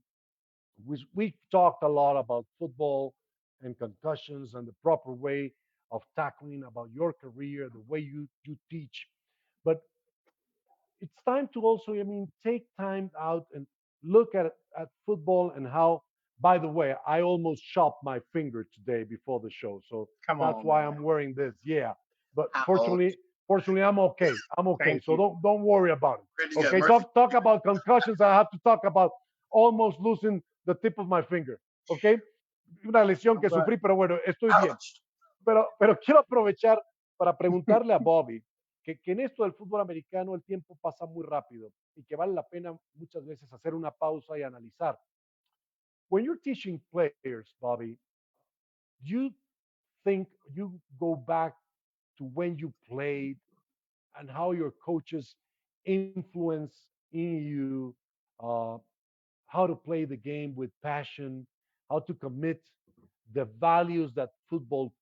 We've talked a lot about football and concussions and the proper way of tackling, about your career, the way you teach. But it's time to also, take time out and look at football and how, by the way, I almost chopped my finger today before the show. So that's why I'm wearing this. Yeah. But fortunately, I'm okay. I'm okay. So don't worry about it. Okay. Talk about concussions. I have to talk about almost losing the tip of my finger. Okay. Una lesión que sufrí, pero bueno, estoy bien. Pero quiero aprovechar para preguntarle a Bobby que en esto del fútbol americano el tiempo pasa muy rápido y que vale la pena muchas veces hacer una pausa y analizar. When you're teaching players, Bobby, you think you go back to when you played and how your coaches influence in you, how to play the game with passion, how to commit the values that football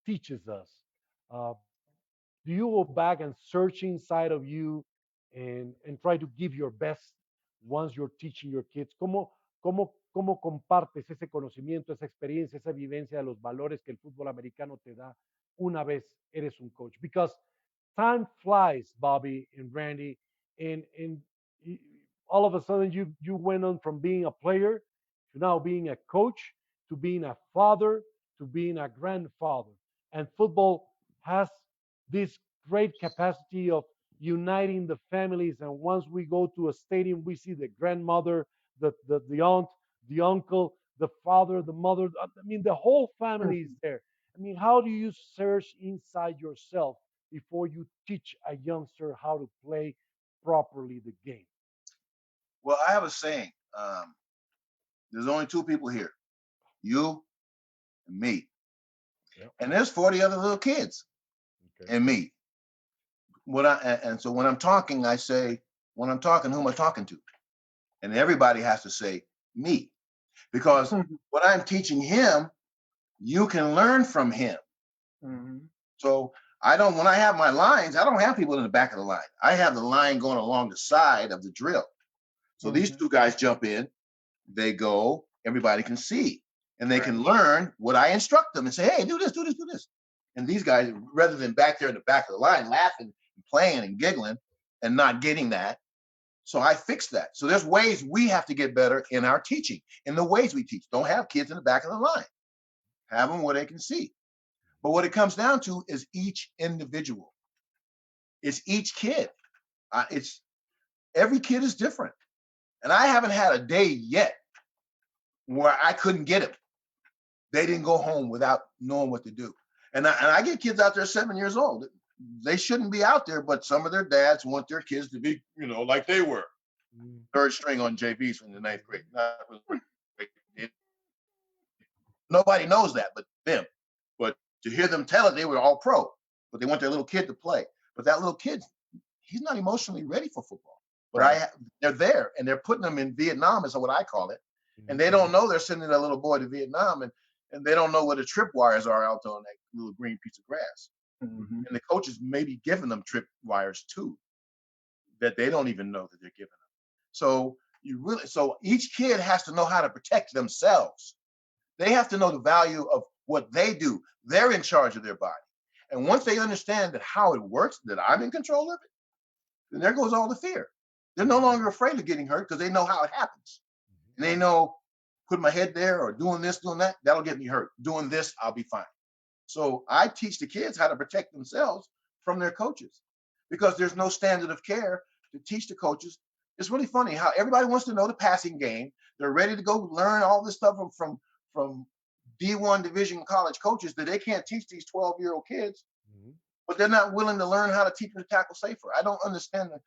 teaches us. Do you go back and search inside of you and try to give your best once you're teaching your kids? ¿Cómo compartes ese conocimiento, esa experiencia, esa vivencia de los valores que el fútbol americano te da una vez eres un coach? Because time flies, Bobby and Randy, and all of a sudden you went on from being a player to now being a coach, to being a father, to being a grandfather. And football has this great capacity of uniting the families. And once we go to a stadium, we see the grandmother, the aunt, the uncle, the father, the mother. I mean, the whole family is there. I mean, how do you search inside yourself before you teach a youngster how to play properly the game? Well, I have a saying. There's only two people here, you and me. Yep. And there's 40 other little kids and me. So when I'm talking, I say, when I'm talking, who am I talking to? And everybody has to say me, because what I'm teaching him, you can learn from him. Mm-hmm. So when I have my lines, I don't have people in the back of the line. I have the line going along the side of the drill. So these two guys jump in, they go, everybody can see, and they can learn what I instruct them and say, hey, do this, do this, do this. And these guys, rather than back there in the back of the line laughing and playing and giggling and not getting that, So I fixed that. So there's ways we have to get better in our teaching, in the ways we teach. Don't have kids in the back of the line. Have them where they can see. But what it comes down to is each individual. It's each kid. It's every kid is different. And I haven't had a day yet where I couldn't get them. They didn't go home without knowing what to do. And I get kids out there 7 years old. They shouldn't be out there, but some of their dads want their kids to be, like they were. Third string on JVs from the ninth grade. Nobody knows that but them. But to hear them tell it, they were all pro. But they want their little kid to play. But that little kid, he's not emotionally ready for football. But Right. they're there, and they're putting them in Vietnam, is what I call it. And they don't know they're sending that little boy to Vietnam, and they don't know what the trip wires are out on that little green piece of grass. Mhm. And the coaches may be giving them trip wires too, that they don't even know that they're giving them. So each kid has to know how to protect themselves. They have to know the value of what they do. They're in charge of their body. And once they understand that how it works, that I'm in control of it, then there goes all the fear. They're no longer afraid of getting hurt because they know how it happens. And they know, put my head there or doing this, doing that, that'll get me hurt. Doing this, I'll be fine. So I teach the kids how to protect themselves from their coaches because there's no standard of care to teach the coaches. It's really funny how everybody wants to know the passing game. They're ready to go learn all this stuff from D1 division college coaches that they can't teach these 12-year-old kids, but they're not willing to learn how to teach them to tackle safer. I don't understand that.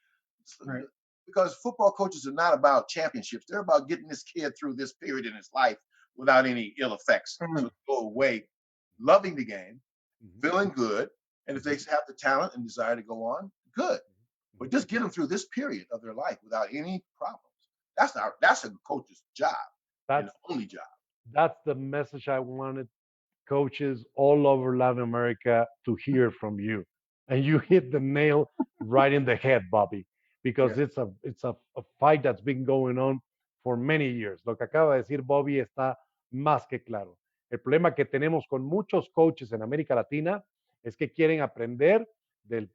Right. Because football coaches are not about championships. They're about getting this kid through this period in his life without any ill effects. So go away loving the game, feeling good, and if they have the talent and desire to go on, good. But just get them through this period of their life without any problems. That's a coach's job, and the only job. That's the message I wanted coaches all over Latin America to hear from you. And you hit the nail right in the head, Bobby, because it's a fight that's been going on for many years. Lo que acaba de decir Bobby está más que claro. El problema que tenemos con muchos coaches en América Latina es que quieren aprender del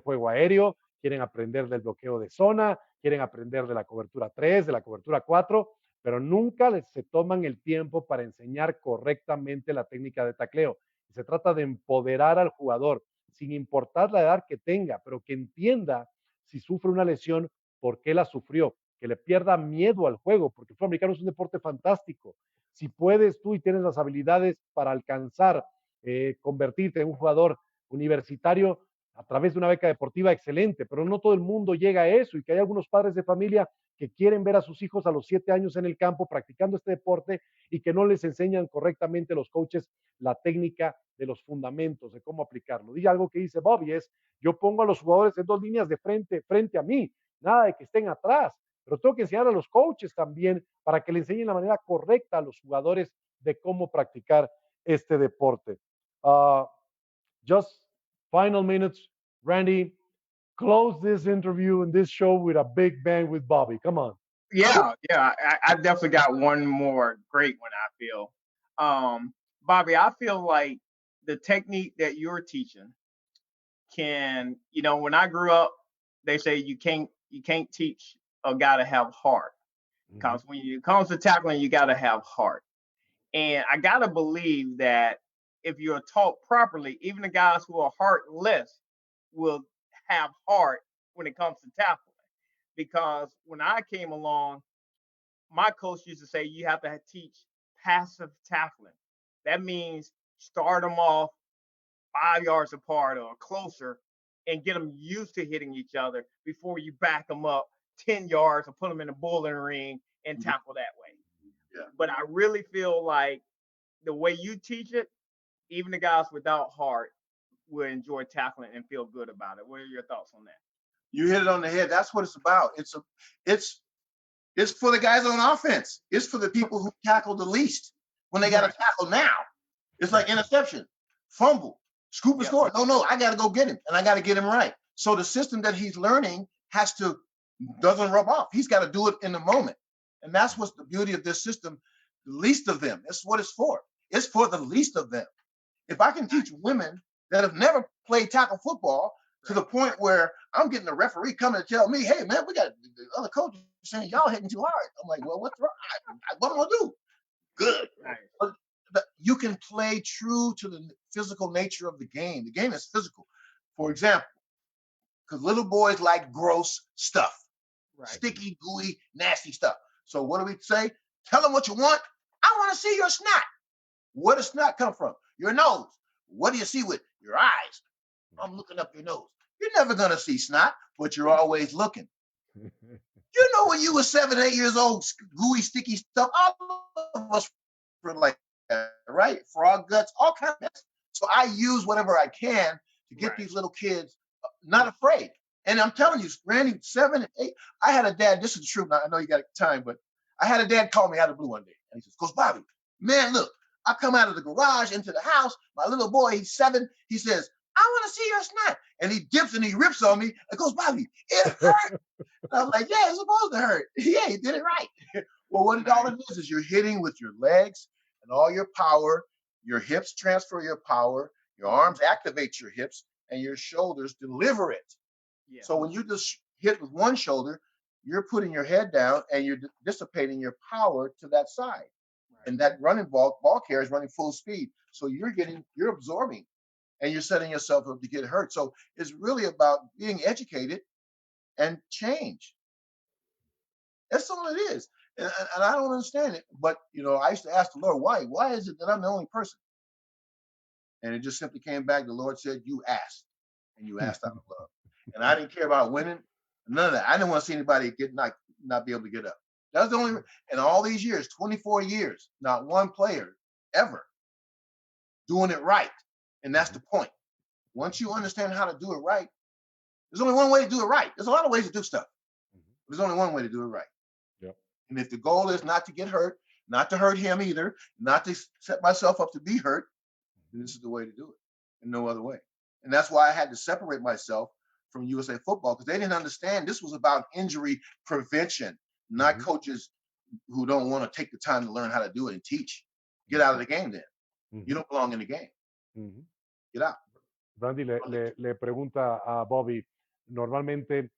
juego aéreo, quieren aprender del bloqueo de zona, quieren aprender de la cobertura 3, de la cobertura 4, pero nunca se toman el tiempo para enseñar correctamente la técnica de tacleo. Se trata de empoderar al jugador, sin importar la edad que tenga, pero que entienda si sufre una lesión, por qué la sufrió, que le pierda miedo al juego, porque el fútbol americano es un deporte fantástico. Si puedes tú y tienes las habilidades para alcanzar, convertirte en un jugador universitario a través de una beca deportiva, excelente, pero no todo el mundo llega a eso y que hay algunos padres de familia que quieren ver a sus hijos a los 7 años en el campo practicando este deporte y que no les enseñan correctamente los coaches la técnica de los fundamentos, de cómo aplicarlo. Y algo que dice Bobby es, yo pongo a los jugadores en 2 líneas de frente a mí, nada de que estén atrás, pero tengo que enseñar a los coaches también para que le enseñen la manera correcta a los jugadores de cómo practicar este deporte. Just final minutes, Randy, close this interview and this show with a big bang with Bobby. Come on. Yeah. I definitely got one more great one, I feel. Bobby, I feel like the technique that you're teaching can, when I grew up, they say you can't teach a guy to have heart. Because when it comes to tackling, you got to have heart. And I got to believe that if you're taught properly, even the guys who are heartless will have heart when it comes to tackling. Because when I came along, my coach used to say you have to teach passive tackling. That means start them off 5 yards apart or closer and get them used to hitting each other before you back them up 10 yards or put them in a bowling ring and tackle that way. Yeah. But I really feel like the way you teach it, even the guys without heart will enjoy tackling and feel good about it. What are your thoughts on that? You hit it on the head. That's what it's about. It's for the guys on offense. It's for the people who tackle the least when they got to tackle now. It's like interception, fumble, scoop and score. No, I got to go get him, and I got to get him right. So the system that he's learning doesn't rub off. He's got to do it in the moment. And that's what's the beauty of this system. The least of them. That's what it's for. It's for the least of them. If I can teach women that have never played tackle football to the point where I'm getting the referee coming to tell me, hey, man, we got the other coaches saying y'all hitting too hard. I'm like, well, what's wrong? What am I going to do? Good. Nice. But you can play true to the physical nature of the game. The game is physical. For example, because little boys like gross stuff, sticky, gooey, nasty stuff. So what do we say? Tell them what you want. I want to see your snot. Where does snot come from? Your nose. What do you see with your eyes? I'm looking up your nose. You're never going to see snot, but you're always looking. You know, when you were 7, 8 years old, gooey, sticky stuff, all of us were like that, right? Frog guts, all kinds of mess. So I use whatever I can to get these little kids not afraid. And I'm telling you, Randy, 7 and 8, I had a dad, this is the truth, I know you got time, but I had a dad call me out of the blue one day. And he says, Coach Bobby, man, look, I come out of the garage into the house, my little boy, he's 7, he says, I want to see your snot. And he dips and he rips on me and goes, Bobby, it hurt. I was like, yeah, it's supposed to hurt. Yeah, you did it right. Well, what all it is you're hitting with your legs and all your power. Your hips transfer your power. Your arms activate your hips, and your shoulders deliver it. Yeah. So when you just hit with one shoulder, you're putting your head down and you're dissipating your power to that side. Right. And that running ball carrier is running full speed. So you're absorbing, and you're setting yourself up to get hurt. So it's really about being educated and change. That's all it is. And I don't understand it. But, I used to ask the Lord, why? Why is it that I'm the only person? And it just simply came back. The Lord said, you asked. And you asked out of love. And I didn't care about winning. None of that. I didn't want to see anybody not be able to get up. That's the only, in all these years, 24 years, not one player ever doing it right. And that's the point. Once you understand how to do it right, there's only one way to do it right. There's a lot of ways to do stuff. There's only one way to do it right. Yep. And if the goal is not to get hurt, not to hurt him either, not to set myself up to be hurt, then this is the way to do it, and no other way. And that's why I had to separate myself from USA football, because they didn't understand this was about injury prevention, not coaches who don't want to take the time to learn how to do it and teach. Get out of the game then. You don't belong in the game. Get out. Randy le pregunta a Bobby, normalmente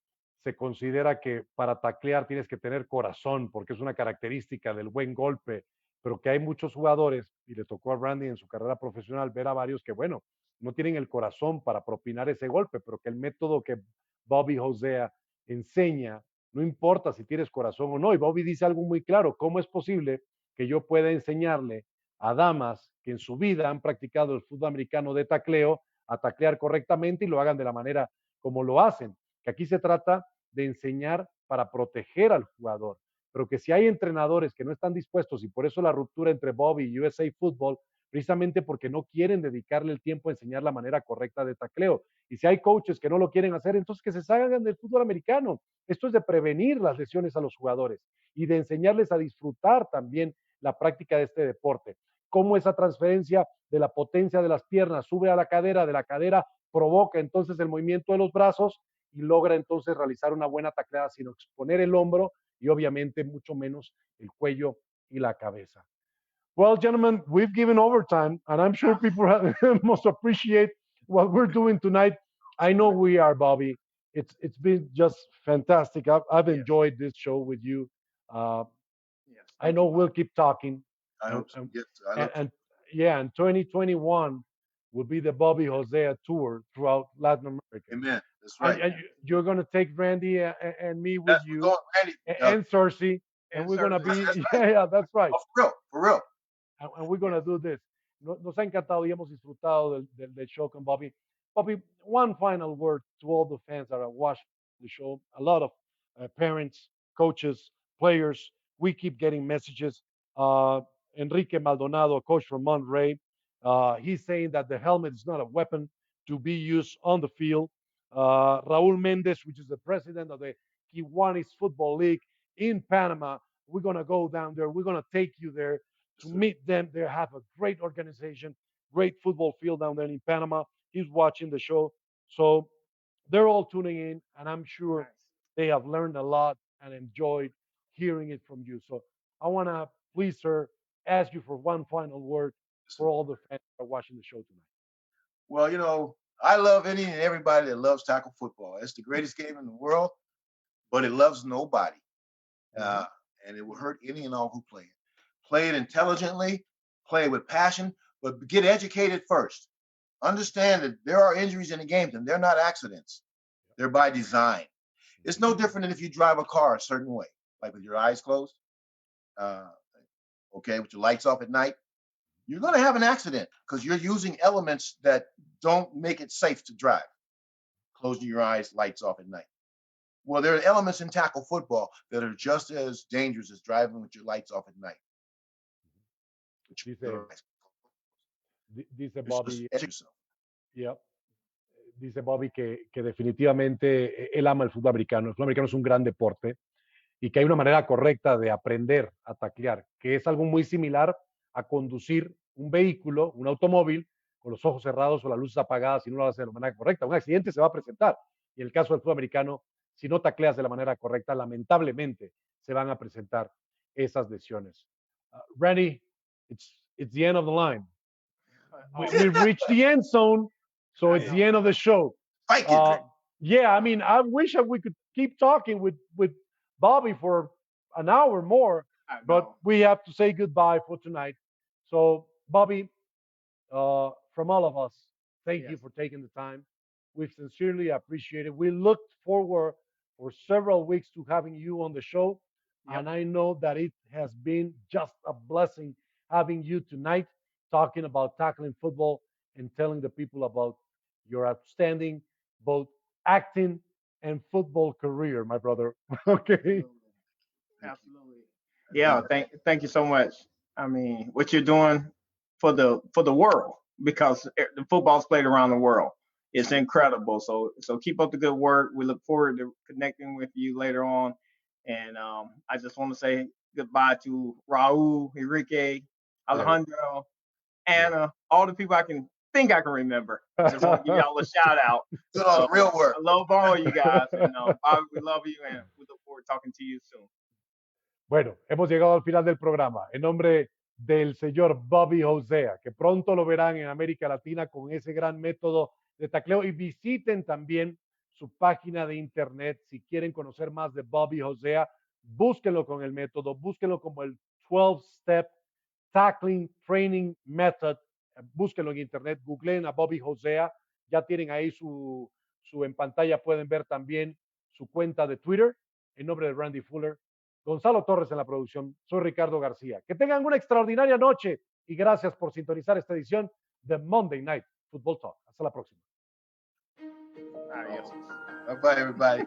se considera que para taclear tienes que tener corazón, porque es una característica del buen golpe, pero que hay muchos jugadores, y le tocó a Randy en su carrera profesional ver a varios que, bueno, no tienen el corazón para propinar ese golpe, pero que el método que Bobby Hosea enseña, no importa si tienes corazón o no, y Bobby dice algo muy claro, ¿cómo es posible que yo pueda enseñarle a damas que en su vida han practicado el fútbol americano de tacleo a taclear correctamente y lo hagan de la manera como lo hacen? Que aquí se trata de enseñar para proteger al jugador, pero que si hay entrenadores que no están dispuestos, y por eso la ruptura entre Bobby y USA Football, precisamente porque no quieren dedicarle el tiempo a enseñar la manera correcta de tacleo. Y si hay coaches que no lo quieren hacer, entonces que se salgan del fútbol americano. Esto es de prevenir las lesiones a los jugadores y de enseñarles a disfrutar también la práctica de este deporte. Cómo esa transferencia de la potencia de las piernas sube a la cadera, de la cadera provoca entonces el movimiento de los brazos y logra entonces realizar una buena tacleada sin exponer el hombro y obviamente mucho menos el cuello y la cabeza. Well, gentlemen, we've given overtime, and I'm sure people must appreciate what we're doing tonight. I know we are, Bobby. It's been just fantastic. I've enjoyed this show with you. I know we'll keep talking. I hope so. And yeah, and 2021 will be the Bobby Hosea tour throughout Latin America. Amen. That's right. And you're going to take Randy and me with you, and Cersei, and we're going to be, that's right. Oh, for real. And we're going to do this. Nos ha encantado y hemos disfrutado del show con Bobby. Bobby, one final word to all the fans that are watching the show. A lot of parents, coaches, players, we keep getting messages. Enrique Maldonado, a coach from Monterrey, he's saying that the helmet is not a weapon to be used on the field. Raul Mendez, which is the president of the Kiwanis Football League in Panama, we're going to go down there. We're going to take you there to meet them. They have a great organization, great football field down there in Panama. He's watching the show. So they're all tuning in, and I'm sure they have learned a lot and enjoyed hearing it from you. So I want to, please, sir, ask you for one final word for all the fans that are watching the show tonight. Well, I love any and everybody that loves tackle football. It's the greatest game in the world, but it loves nobody. And it will hurt any and all who play it. Play it intelligently, play it with passion, but get educated first. Understand that there are injuries in the games and they're not accidents. They're by design. It's no different than if you drive a car a certain way, like with your eyes closed, okay, with your lights off at night. You're going to have an accident because you're using elements that don't make it safe to drive. Closing your eyes, lights off at night. Well, there are elements in tackle football that are just as dangerous as driving with your lights off at night. Dice Bobby, yeah, dice Bobby que definitivamente él ama el fútbol americano. El fútbol americano es un gran deporte y que hay una manera correcta de aprender a taclear, que es algo muy similar a conducir un vehículo, un automóvil, con los ojos cerrados o las luces apagadas si no lo haces de la manera correcta. Un accidente se va a presentar. Y en el caso del fútbol americano, si no tacleas de la manera correcta, lamentablemente se van a presentar esas lesiones. Randy, it's the end of the line. We've reached the end zone, so it's the end of the show. Yeah, I mean, I wish we could keep talking with Bobby for an hour more, but we have to say goodbye for tonight. So, Bobby, from all of us, thank you for taking the time. We sincerely appreciate it. We looked forward for several weeks to having you on the show, and I know that it has been just a blessing having you tonight talking about tackling football and telling the people about your outstanding both acting and football career, my brother. Okay. Absolutely. Yeah, thank you so much. I mean, what you're doing for the world, because the football's played around the world. It's incredible. So keep up the good work. We look forward to connecting with you later on. And I just want to say goodbye to Raul, Enrique, Alejandro, Anna, all the people I can remember. I just want to give y'all a shout out. Good on real work. I love all you guys. And Bobby, we love you, and we look forward to talking to you soon. Bueno, hemos llegado al final del programa. En nombre del señor Bobby Hosea, que pronto lo verán en América Latina con ese gran método de tacleo. Y visiten también su página de internet. Si quieren conocer más de Bobby Hosea, búsquenlo con el método, búsquenlo como el 12-step tackling training method. Búsquenlo en internet, googleen a Bobby Hosea. Ya tienen ahí su en pantalla, pueden ver también su cuenta de Twitter. En nombre de Randy Fuller, Gonzalo Torres en la producción, soy Ricardo García. Que tengan una extraordinaria noche y gracias por sintonizar esta edición de Monday Night Football Talk. Hasta la próxima. Adiós. Bye, everybody.